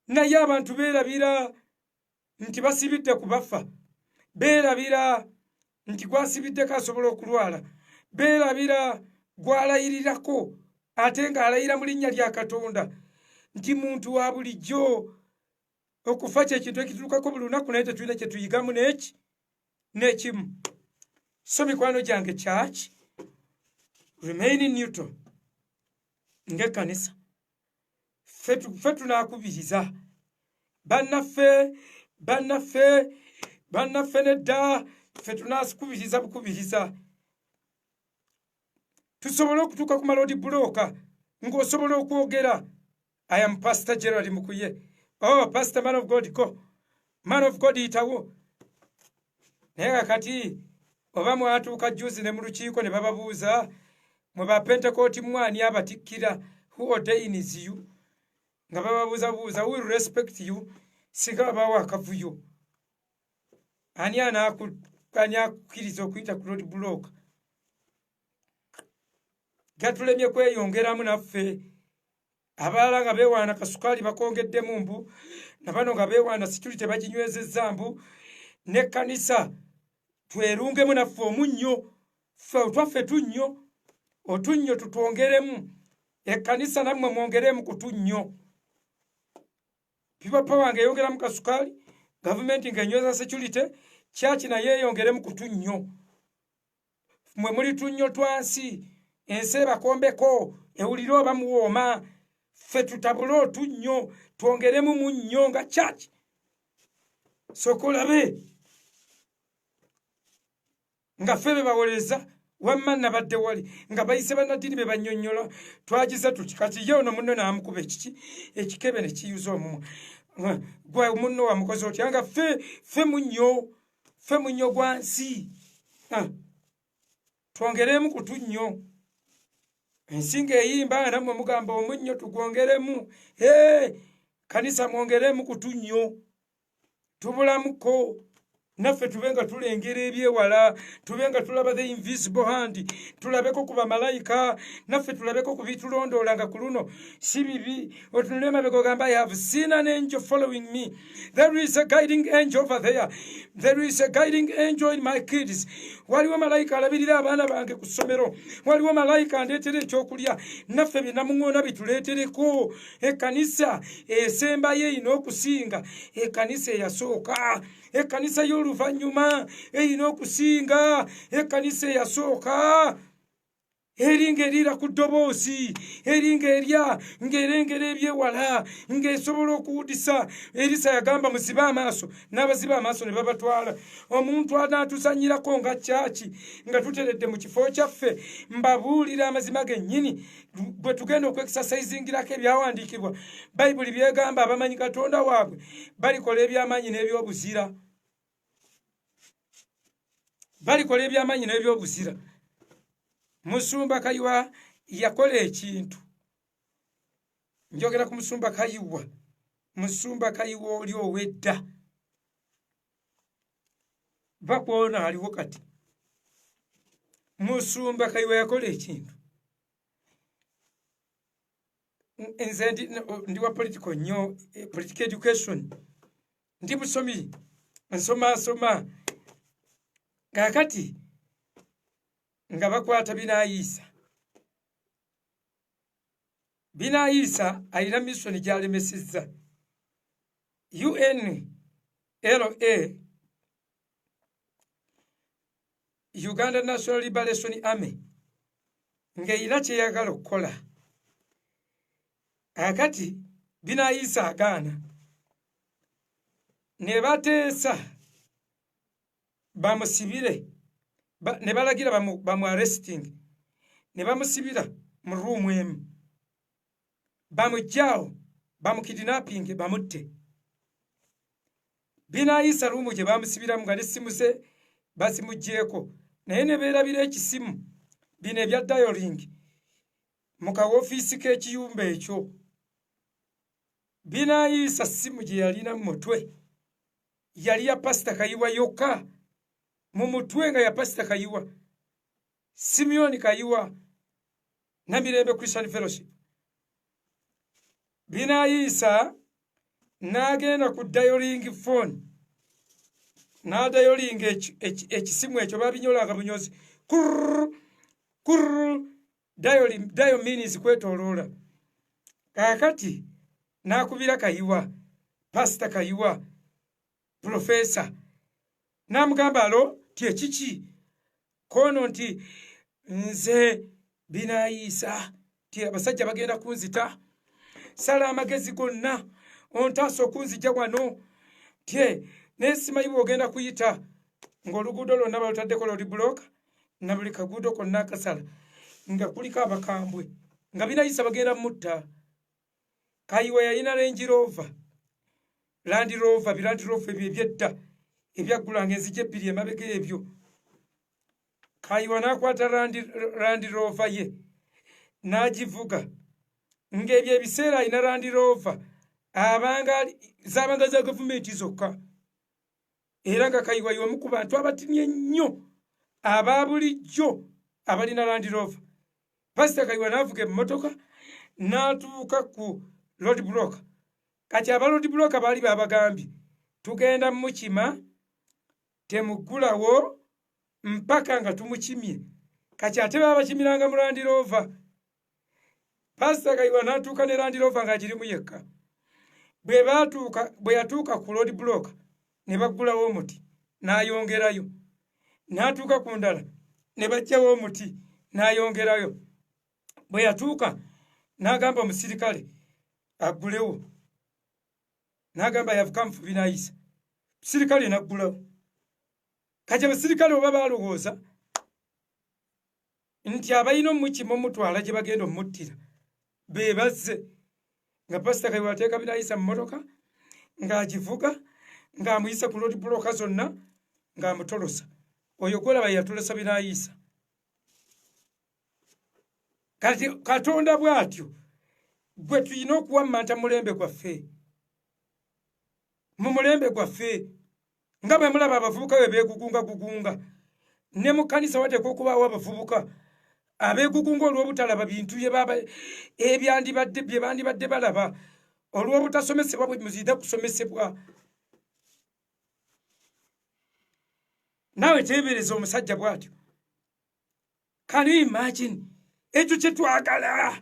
naye abantu beerabira nti basibidde ku bafa, beerabira nti gwasibiddeko asobola okulwala, beerabira gwalayirirako ate ng'alayira mu linnya lya Katonda nti muntu wa bulijjo. Okufa kyekintu ekituukako buli lunaku, naye tetulina kye tuyigamu n'ekimu. So mikwano gyange, church remain neutral ng'ekkanisa. Ffe tunaakubiriza bannaffe nedda, ffe tunaakubiriza bukubiriza. Tusobole okutuuka ku malodi bulooka ng'osobola okwogera. I am Pastor Gerald Mukuye. Oh, Pastor Man of God, go. Man of God, itawo. Naye kati oba mwatuuka juzi ne mu lukiiko ne bababuuza mwe ba Pentecost mwani abatikkira, who ordains you? nga bababuuzabuuza will respect you singa babaawo akavuyo ani anakkiriza okuyita ku road block gatulemye kweyongeramu naffe abalala nga beewaana kasukaali bakongeddemu mbu nabano nga beewaana security baginywezezza mbu n'ekkanisa twerungemu naffe omunnyo twaffe tunnyo otunnyo tutwongeremu ekkanisa nammwe mwongeremu ku tunnyo pipa power ng'eyongeramu kasukaali gavumenti ng'enyweza security kyaki naye eyongeremu ku tunnyo mwe muli tunnyo twansi ensi ebakombeko ewulire oba muwooma ffe tutabule otunnyo twongeremu munnyo nga kyaki sokolabe nga ffe bebawoleza wamma nabadde wali nga bayise bannaddiini be bannyonnyola twagize tuti kati ye ono munno n'amukuba ekikebe ne kiyuza omumwa gwe munno wamukozi otya nga ffe munnyo gwa nsi twongeremu ku tunnyo ensinga eyimba nga nammwe mugamba omunnyo tugwongeremu kanisa mwongeremu ku tunnyo tubulamuko naffe tube nga tulengera ebyewala tube nga tulaba the invisible hand tulabeko ku bamalayika naffe tulabeko ku bitulondoola nga ku luno si bibi otunule emabega ogamba I have seen an angel following me. There is a guiding angel over there. There is a guiding angel in my kids. Waliwo malayika alabirira abaana bange ku ssomero waliwo malayika andeetera ekyokulya naffe binamuŋŋoona bituleetereko ekkanisa esembayo erina okusinga ekkanisa eyasooka ekkanisa y'oluvannyuma erina okusinga ekkanisa eyasooka eringa eriira ku ddoboozi eringa erya ng'erengera ebyewala ng'esobola okuwudisa erisa yagamba muzibe amaaso n'abaziba amaaso ne babatwala omuntu anaatuzannyirako nga kyaki nga tuteredde mu kifo kyaffe mbabuulira amazima gennyini bwe tugenda okwekisasayizingirako ebyawandiikibwa bayibuli byegamba abamanyi katonda waabwe balikola eby'amaanyi n'ebyobuzira balikola eby'amaanyi n'ebyobuzira Musumba Kayiwa yakola ekintu njogera ku Musumba Kayiwa oli owedda bakwona aliwo kati Musumba Kayiwa yakola ekintu nze ndi wa political nnyo political education ndi musomi nsoma kakati nga bakwata Binaayisa alina mission gy'alemesezza UNLA Uganda National Liberation Army ng'erina kyeyagala okukola akati Binaayisa agaana ne bateesa bamusibire ne balagira bamu arresting ne bamusibira mu room emu bamujjaawo bamukidnapping bamutte Binaayisa room gye bamusibiramu nga n'essimu ze basimuggyeko naye ne beerabira ekisimu bino ebya dialing mu kawofiisi k'ekiyumba ekyo Binaayisa ssimu gye yalina mu mutwe yali ya Pastor Kayiwa yokka mu mutwe nga ya Pastor Kayiwa Simeon Kayiwa Namirembe Christian Fellowship Binaayisa n'agenda ku dialing phone n'adayoling ekisimu ekyo babinyolanga bunyozi kurr dial means kwetoloola kakati n'akubira Kayiwa Pastor Kayiwa Professor n'amugamba alo ekiki kono nti nze Binaayisa ti abasajja bagenda kunzita sala amagezi gonna ontaasa okunzija wano tye n'esimanyi bw'ogenda kuyita ng'oluguudo lwonna balutaddeko loli buloka na buli kaguudo konna akasala nga kuliko abakambwe nga Binaayisa bagenda mutta Kayiwa yalina Range Rover Land Rover ebyo ebyedda ebyaggulanga enzija ebbiri emabega ebyo Kayiwa n'akwata Land Rover ye n'agivuga ng'ebyo ebiseera alina Land Rover zabanga za gavumenti zokka, era nga Kayiwa y'omu ku bantu abatinye ennyo aba bulijjo abalina Land Rover. Pastor Kayiwa n'avuga emmotoka n'atuuka ku road block. Kati aba road block baali babagambye tugenda mukima temuggulawo mpaka nga tumukimye. Kati ate babakimiranga mu Land Rover. Pastor Kayiwa n'atuuka ne Land Rover ng'agirimu yekka. Bwe yatuuka ku road block ne baggulawo omuti n'ayongerayo, n'atuuka ku ndala ne baggyawo omuti n'ayongerayo. Bwe yatuuka n'agamba omusirikale aggulewo, n'agamba yavuka mufubi n'ayisa, omusirikale n'aggulawo. Kati abasirikale oba balowooza nti abalina omukima omutwala gye bagenda omuttira be bazze, nga Pastor Kayiwa ateeka binayisa mu mmotoka ng'agivuga ng'amuyisa ku road block zonna ng'amutolosa. Oyo gwolaba yatolosa binayisa. Kati Katonda bw'atyo gwe tulina okuwammanta mulembe gwaffe. Mu mulembe gwaffe nga bwe mulaba abavubuka bwe beegugunga ne mu kkanisa wateekwa okubaawo abavubuka abeegugunga olw'obutalaba bintu bye bandibadde balaba, olw'obutasomesebwa bwe muzida kusomesebwa. Naawe teebereza omusajja bw'atyo. Can you imagine? Ekyo kye twagala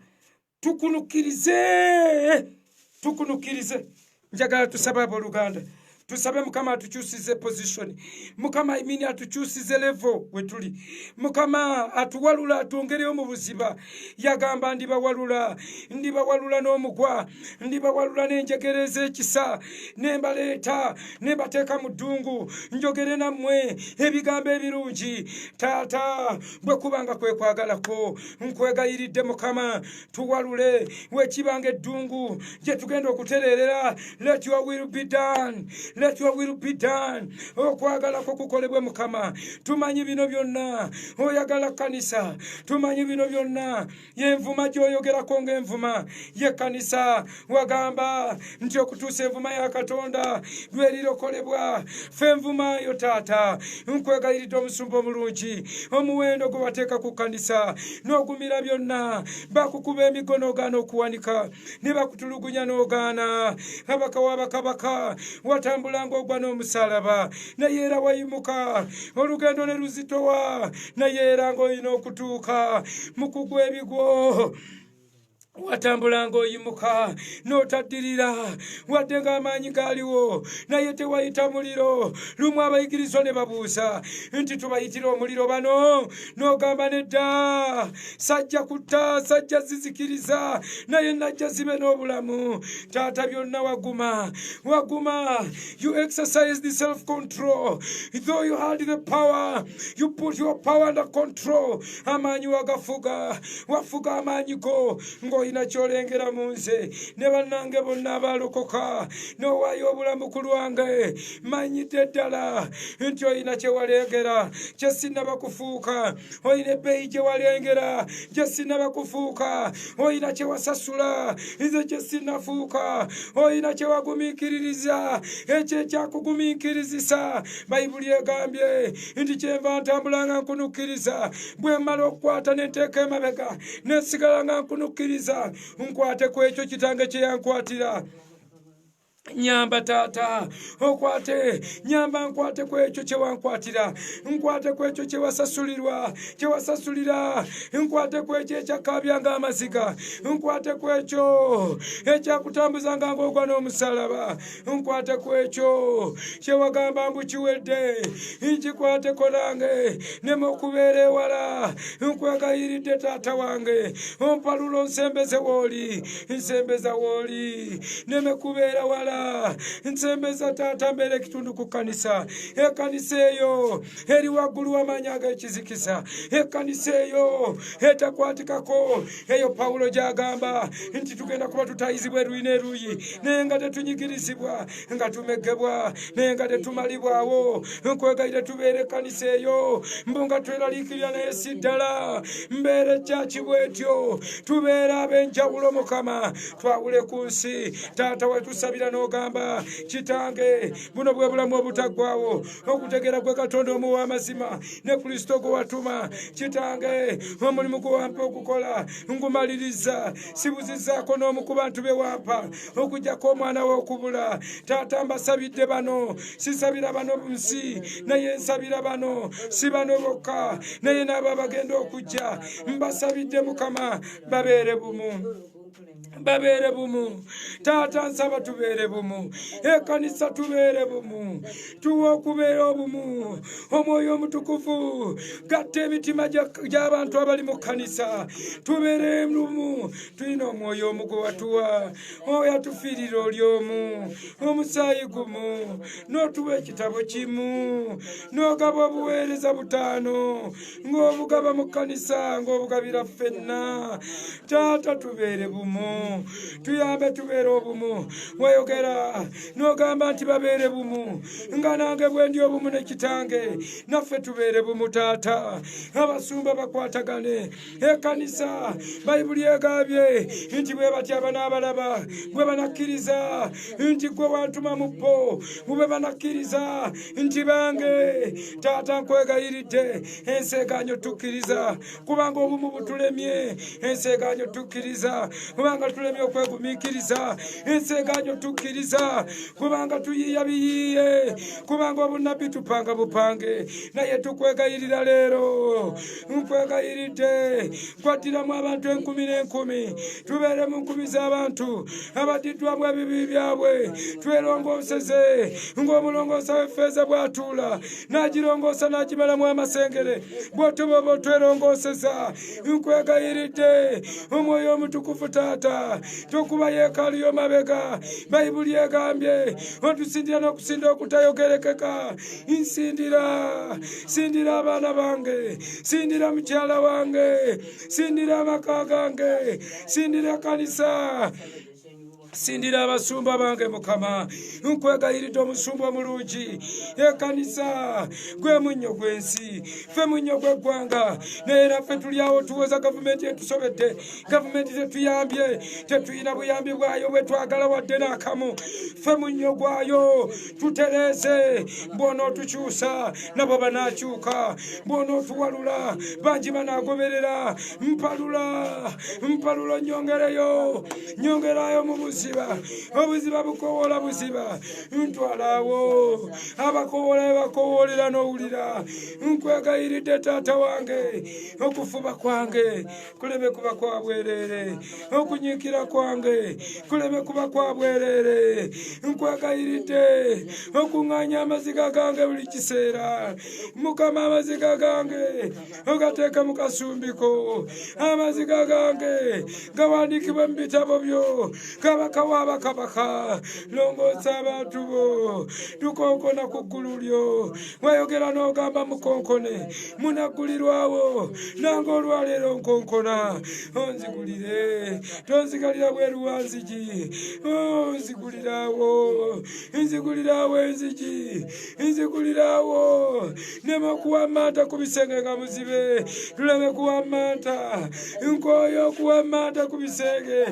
tukunukirize. Njagala tusaba abooluganda, tusabe Mukama atukyusize position, Mukama atukyusize level we tuli, Mukama atuwalula atwongereyo mu buziba. Yagamba ndibawalula n'omugwa, ndibawalula n'enjegere ez'ekisa, nembaleeta nembateeka mu ddungu, njogere nammwe ebigambo ebirungi. Taata, bwe kubanga kwe kwagalako nkwegayiridde Mukama tuwalule wekibanga eddungu gye tugenda okutereerera. Let your will be done. Let your will be done. Okwagala ko kukolebwe Mukama. Tumanyi bino byonna. Oyagala kanisa. Tumanyi bino byonna. Yenvuma gyoyogerako ng'envuma ye kanisa. Wagamba nti okutuusa envuma ya Katonda lwerirokolebwa. Ffe envuma yo Taata, nkwegayiridde omusumba omulungi, omuwendo gwe wateeka ku kanisa n'ogumira byonna. Bakukuba emigono ogaana okuwanika, ne bakutulugunya n'ogaana. Kabaka w'abakabaka watambulanga ogwa n'omusalaba, naye era wayimuka. Olugendo ne luzitowa, naye era ng'olina okutuuka mu kugwa ebigwo. Watambulanga oyimuka n'otaddirira, wadde ng'amaanyi gaaliwo naye tewayita muliro. Lumu abayigirizwa ne babuuza nti tubayitira omuliro bano? N'ogamba nedda, sajja kutta, sajja zizikiriza, naye najja zibe n'obulamu. Taata, byonna waguma. You exercised the self-control. Though you had the power, you put your power under control. Amaanyi wafuga amaanyi go ng'olina kyolengera mu nze. Ne bannange bonna abalokoka n'owaayo obulamu ku lwange, manyidde ddala nti olina kye walengera kye sinnaba kufuuka. Olina ebbeeyi gye walengera gye sinnaba kufuuka. Olina kye wasasula nze kye sinnafuuka. Olina kye wagumiikiririza ekyo ekyakugumiikirizisa. Bayibuli egambye nti kyenva ntambulanga nkunukkiriza, bwe mmala okukwata ne nteeka emabega ne nsigala nga nkunukkiriza. Nkwate ku ekyo kitange kye yankwatira. Nyamba Taata, okwate, nyamba nkwate ku ekyo kye wankwatira. Nkwate ku ekyo kye wasasulira. Nkwate ku ekyo ekyakabyanga amaziga. Nkwate ku ekyo ekyakutambuzanga ng'ogwa n'omusalaba. Nkwate ku ekyo kye wagamba mbu kiwedde. Nkikwateko nange neme okubeera ewala. Nkwegayiridde Taata wange, ompalulo nsembeze w'oli, nsembeza w'oli, neme kubeera wala. nsembeza taata mbeera ekitundu ku kkanisa. Ekkanisa eyo eri waggulu w'amaanyi ag'ekizikiza. Ekkanisa eyo etakwatikako. Eyo Pawulo gy'agamba nti tugenda kuba tutayizibwa eruyi n'eruyi naye nga tetunyigirizibwa, nga tumegebwa naye nga tetumalibwawo. Nkwegayire tubeere ekkanisa eyo mbu nga tweraliikirira naye si ddala. Mbeere ekyaki bwetyo, tubeere ab'enjawulo Mukama, twawule ku nsi. Taata wetusabira n'ogamba Kitange buno bwe bulamu obutaggwaawo okutegeera gwe Katonda omuwa amazima ne Kristo gwe watuma. Kitange omulimu gwe wampa okukola ngumaliriza, sibuzizzaako n'omu ku bantu be wampa okuggyako omwana we okubula. Taata mbasabidde bano, sisabira bano nsi naye nsabira bano, si bano bokka naye n'abo abagenda okujja. Mbasabidde Mukama babeere bumu, babeere bumu. Taata nsaba tubeere bumu, ekkanisa tubeere bumu, tuwe okubeera obumu. Omwoyo omutukuvu gatta emitima gy'abantu abali mu kkanisa, tubeere bumu. Tulina omwoyo omu gwe watuwa, oyo atufiirira oli omu, omusaayi gumu, n'otuwa ekitabo kimu, n'ogaba obuweereza 5 ng'obugaba mu kkanisa ng'obugabira ffenna. Taata tubeere bumu, tuyambe tubeere obumu. Wayogera n'ogamba nti babeere bumu nga nange bwe ndi obumu ne Kitange, naffe tubeere bumu. Taata abasumba bakwatagane. Ekkanisa Bayibuli egambye nti bwe batya banaabalaba bwe banakkiriza nti gwe wantuma mu bo, bwe banakkiriza nti bange. Taata nkwegayiridde enseeganyo tukkiriza, kubanga obumu butulemye. Enseeganyo tukkiriza kubanga tulemye okwegumiikiriza. Enseeganyo tukkiriza kubanga tuyiiya biyiiye, kubanga obunabbi tupanga bupange. Naye tukwegayirira leero, nkwegayiridde kwaddiramu abantu 10,000 n'enkumi, tubeere mu nkumi z'abantu abaddiddwamu ebibi byabwe. Twerongoseze ng'omulongoosa w'effeeza bw'atuula n'agirongoosa n'agimalamu amasengere, bw'otyo bw'oba otwerongoseza. Nkwegayiridde omwoyo omutukuvu Taata, tokuba yeekaalu y'omabega. Bayibuli egambye otusindira n'okusinda okutayogerekeka. Nsindira, sindira abaana bange, sindira mukyala wange, sindira amaka gange, sindira kanisa, sindira abasumba bange. Mukama nkwegayiridde omusumba omulungi. Ekkanisa gwe munnyo gw'ensi, ffe munnyo gw'eggwanga, naye naffe tuli awo tuwoza gavumenti etusobedde. Gavumenti tetuyambye, tetuyina buyambi bwayo bwe twagala wadde n'akamu. Ffe munnyo gwayo tutereeze. Bw'onootukyusa nabo banaakyuka, bw'onootuwalula bangi banaagoberera. Mpalula nyongereyo, nyongerayo mu buziba, obuziba bukoola buziba. Ntwalawo abakoola bakoolera n'owulira. Nkwegayiridde Taata wange, okufuba kwange kuleme kuba kwa bwereere, okunyiikira kwange kuleme kuba kwa bwereere. Nkwegayiridde okuŋŋaanya amaziga gange buli kiseera. Mukama amaziga gange ogateeka mu kasumbiko, amaziga gange gawandiikibwe mu bitabo byo. Kabaka w'abakabaka, longoosa abantu bo, tukonkona ku ggulu lyo. Wayogera n'ogamba mukonkone, munaggulirwawo. Nange olwaleero nkonkona. Onzigulire, tonzigalira bweru wa nzigi. Onzigulirawo, nzigulirawo enzigi, nzigulirawo. Nema okuwammanta ku bisenge nga muzibe, tuleme kuwammanta. Nkooye okuwammanta ku bisenge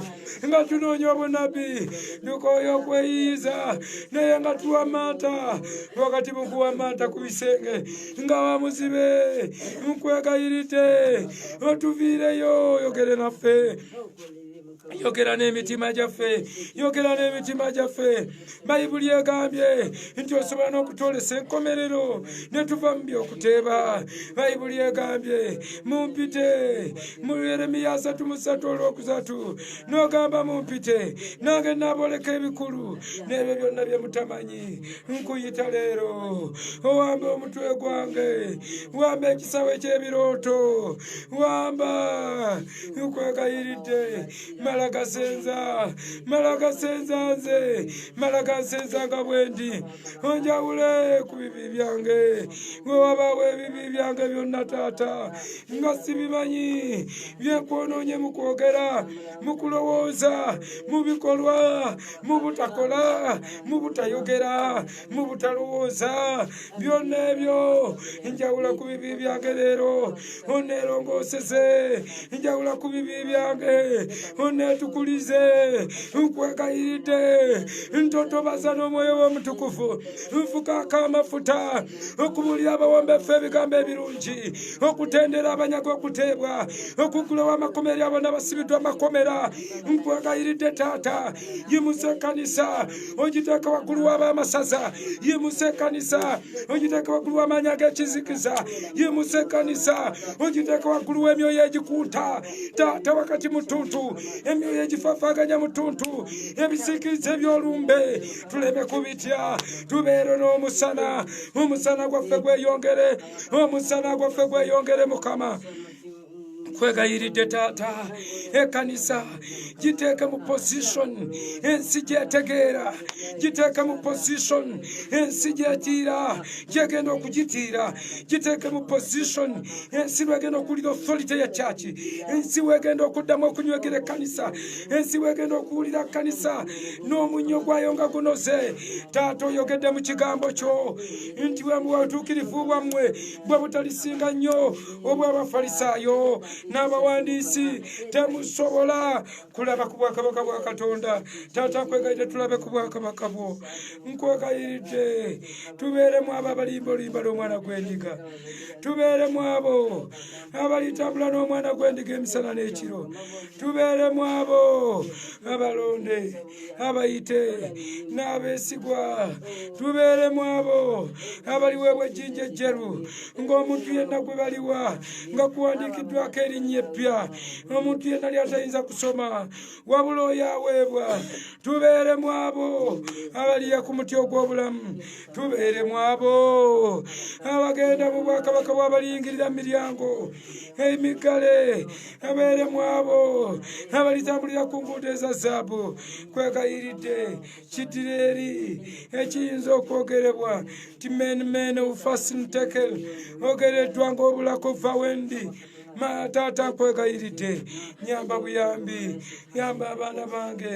nga tunoonya obunabbi, tukooye okweyiiza naye nga tuwammanta. Wakati mu kuwammanta ku bisenge nga wamuzibe, nkwegayiridde otuviireyo, yogere naffe. Yogera n'emitima gyaffe, yogera n'emitima gyaffe. Bayibuli egambye nti osobola n'okutwolesa enkomerero ne tuva mu by'okuteeba. Bayibuli egambye mumpite mu Yeremiya 3:3 n'ogamba mumpite nange naaboleka ebikulu n'ebyo byonna bye mutamanyi. Nkuyita leero owambe omutwe gwange, wamba ekisawe ky'ebirooto, wamba nkwegayiridde. malagasenza nze malagasenza nga bwendi onjawule ku bibi byange gwe wabawo ebibi byange byonna taata nga sibimanyi byenkwonoonye mu kwogera mu kulowooza mu bikolwa mu butakola mu butayogera mu butalowooza byonna ebyo njawula ku bibi byange leero oneerongooseze njawula ku bibi byange oneetukulize nkwegayiridde ntotobaza n'omwoyo w'omutukufu nfukako amafuta okubulira abawombefu ebigambo ebirungi okutendera abanyaga okuteebwa okugulawo amakomera abo n'abasibiddwa amakomera nkwegayiridde taata yimusa ekkanisa ogiteeka waggulu w'ab'amasaza yimusa ekkanisa ogiteeka waggulu w'amaanyi ag'ekizikiza yimusa ekkanisa ogiteeka waggulu w'emyoyo egikuuta taata wakati mu ttuntu emyoyo egifaafaganya mu ttuntu ebisiikirize eby'olumbe tuleme kubitya tubeere n'omusana omusana gwaffe gweyongere omusana gwaffe gweyongere mukama kwegayiridde taata ekkanisa giteeke mu position ensi gyetegeera giteeke mu position ensi gyetiira gyegenda okugitiira giteeke mu position ensi lwegenda okuwulira authority ya kyaki ensi wegenda okuddamu okunywegera ekkanisa ensi wegenda okuwulira kkanisa n'omunnyo gwayo nga gunoze taata oyogedde mu kigambo kyo nti obutuukirivu bwammwe bwe butalisinga nnyo obw'abafalisaayo n'abawandiisi temusobola kulaba ku bwakabaka bwa Katonda taata nkwegayiridde tulabe ku bwakabaka bwo nkwegayiridde tubeeremu abo abalimbaolimba n'omwana gw'endiga tubeeremu abo abalitambula n'omwana gw'endiga emisana n'ekiro tubeeremu abo abalonde abayite n'abeesigwa tubeeremu abo abaliweebwa ejjinja ejjeru ng'omuntu yenna gwe baliwa nga kuwandiikiddwako erinnya eppya omuntu yenna lyatayinza kusoma wabula oyo aweebwa tubeeremu abo abaliya ku muti ogw'obulamu tubeeremu abo abagenda mu bwakabaka bw'abaliyingirira miryango emigale abeeremu abo abalitambulira ku nguudo eza zaabu kwegayiridde kidireeri ekiyinza okwogerebwa ti men of fasten tackle ogereddwa ng'obulako va wendi taata nkwegayiridde nyamba buyambi yamba abaana bange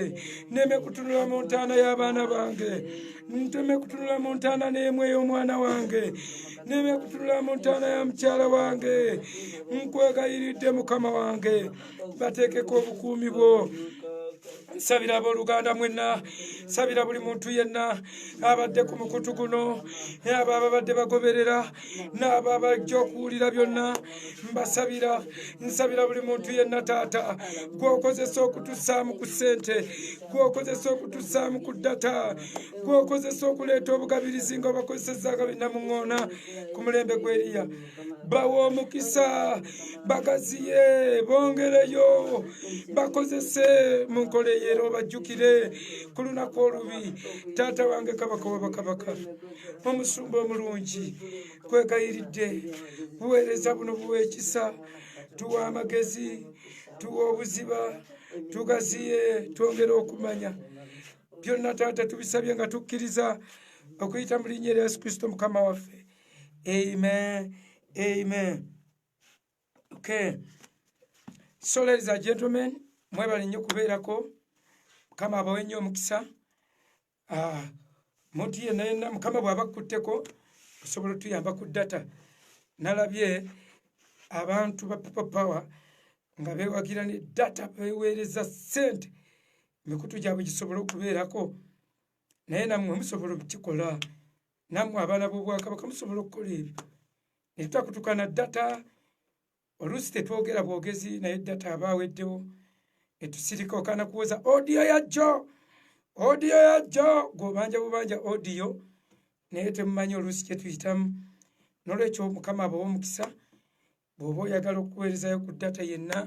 neme kutunula mu ntaana y'abaana bange nteme kutunula mu ntaana n'emu ey'omwana wange neme kutunula mu ntaana ya mukyala wange nkwegayiridde mukama wange bateekeko obukuumi bwo nsabira abooluganda mwenna nsabira buli muntu yenna abadde ku mukutu guno abo ababadde bagoberera n'abo abajja okuwulira byonna mbasabira nsabira buli muntu yenna taata gwokozesa okutussaamu ku ssente gwokozesa okutussaamu ku ddata gwokozesa okuleeta obugabirizi nga obakozesezaaga binnamuŋŋoona ku mulembe gw'eriya bawa omukisa bagaziye bongereyo bakozese mu nkola eyeera obajjukire ku lunaku olubi taata wange kabaka w'abakabaka omusumba omulungi kwegayiridde buweereza buno buwa ekisa tuwa amagezi tuwa obuziba tugaziye twongere okumanya byonna taata tubisabye nga tukkiriza okuyita mu linnya erya Yesu Kristo mukama waffe amen amen. Okay, so ladies and gentlemen, mwebale nnyo kubeerako mukama abawe nnyo omukisa muntu yenna mukama bw'abakutteko osobola tuyamba ku data nalabye abantu ba people power nga beewagira ne data beweereza ssente emikutu gyabwe gisobola okubeerako naye nammwe musobola okukikola nammwe abaana b'obwakabaka musobola okukola ebyo netutakutukana data oluusi tetwogera bwogezi naye data abaaweddewo etusirika okana kuwoza audio yajjo gw'obanja bubanja audio naye temumanyi oluusi kye tuyitamu n'olwekyo mukama abawa omukisa bw'oba oyagala okuweerezayo ku data yenna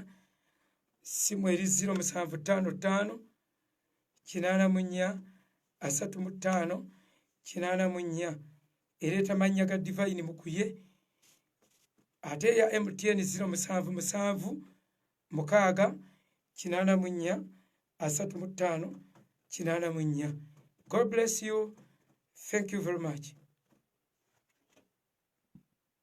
simu eri 0755 84 35 84 ereeta mannya ga divine mukuye ate ya MTN 0777 6 84 35 84. God bless you. Thank you very much.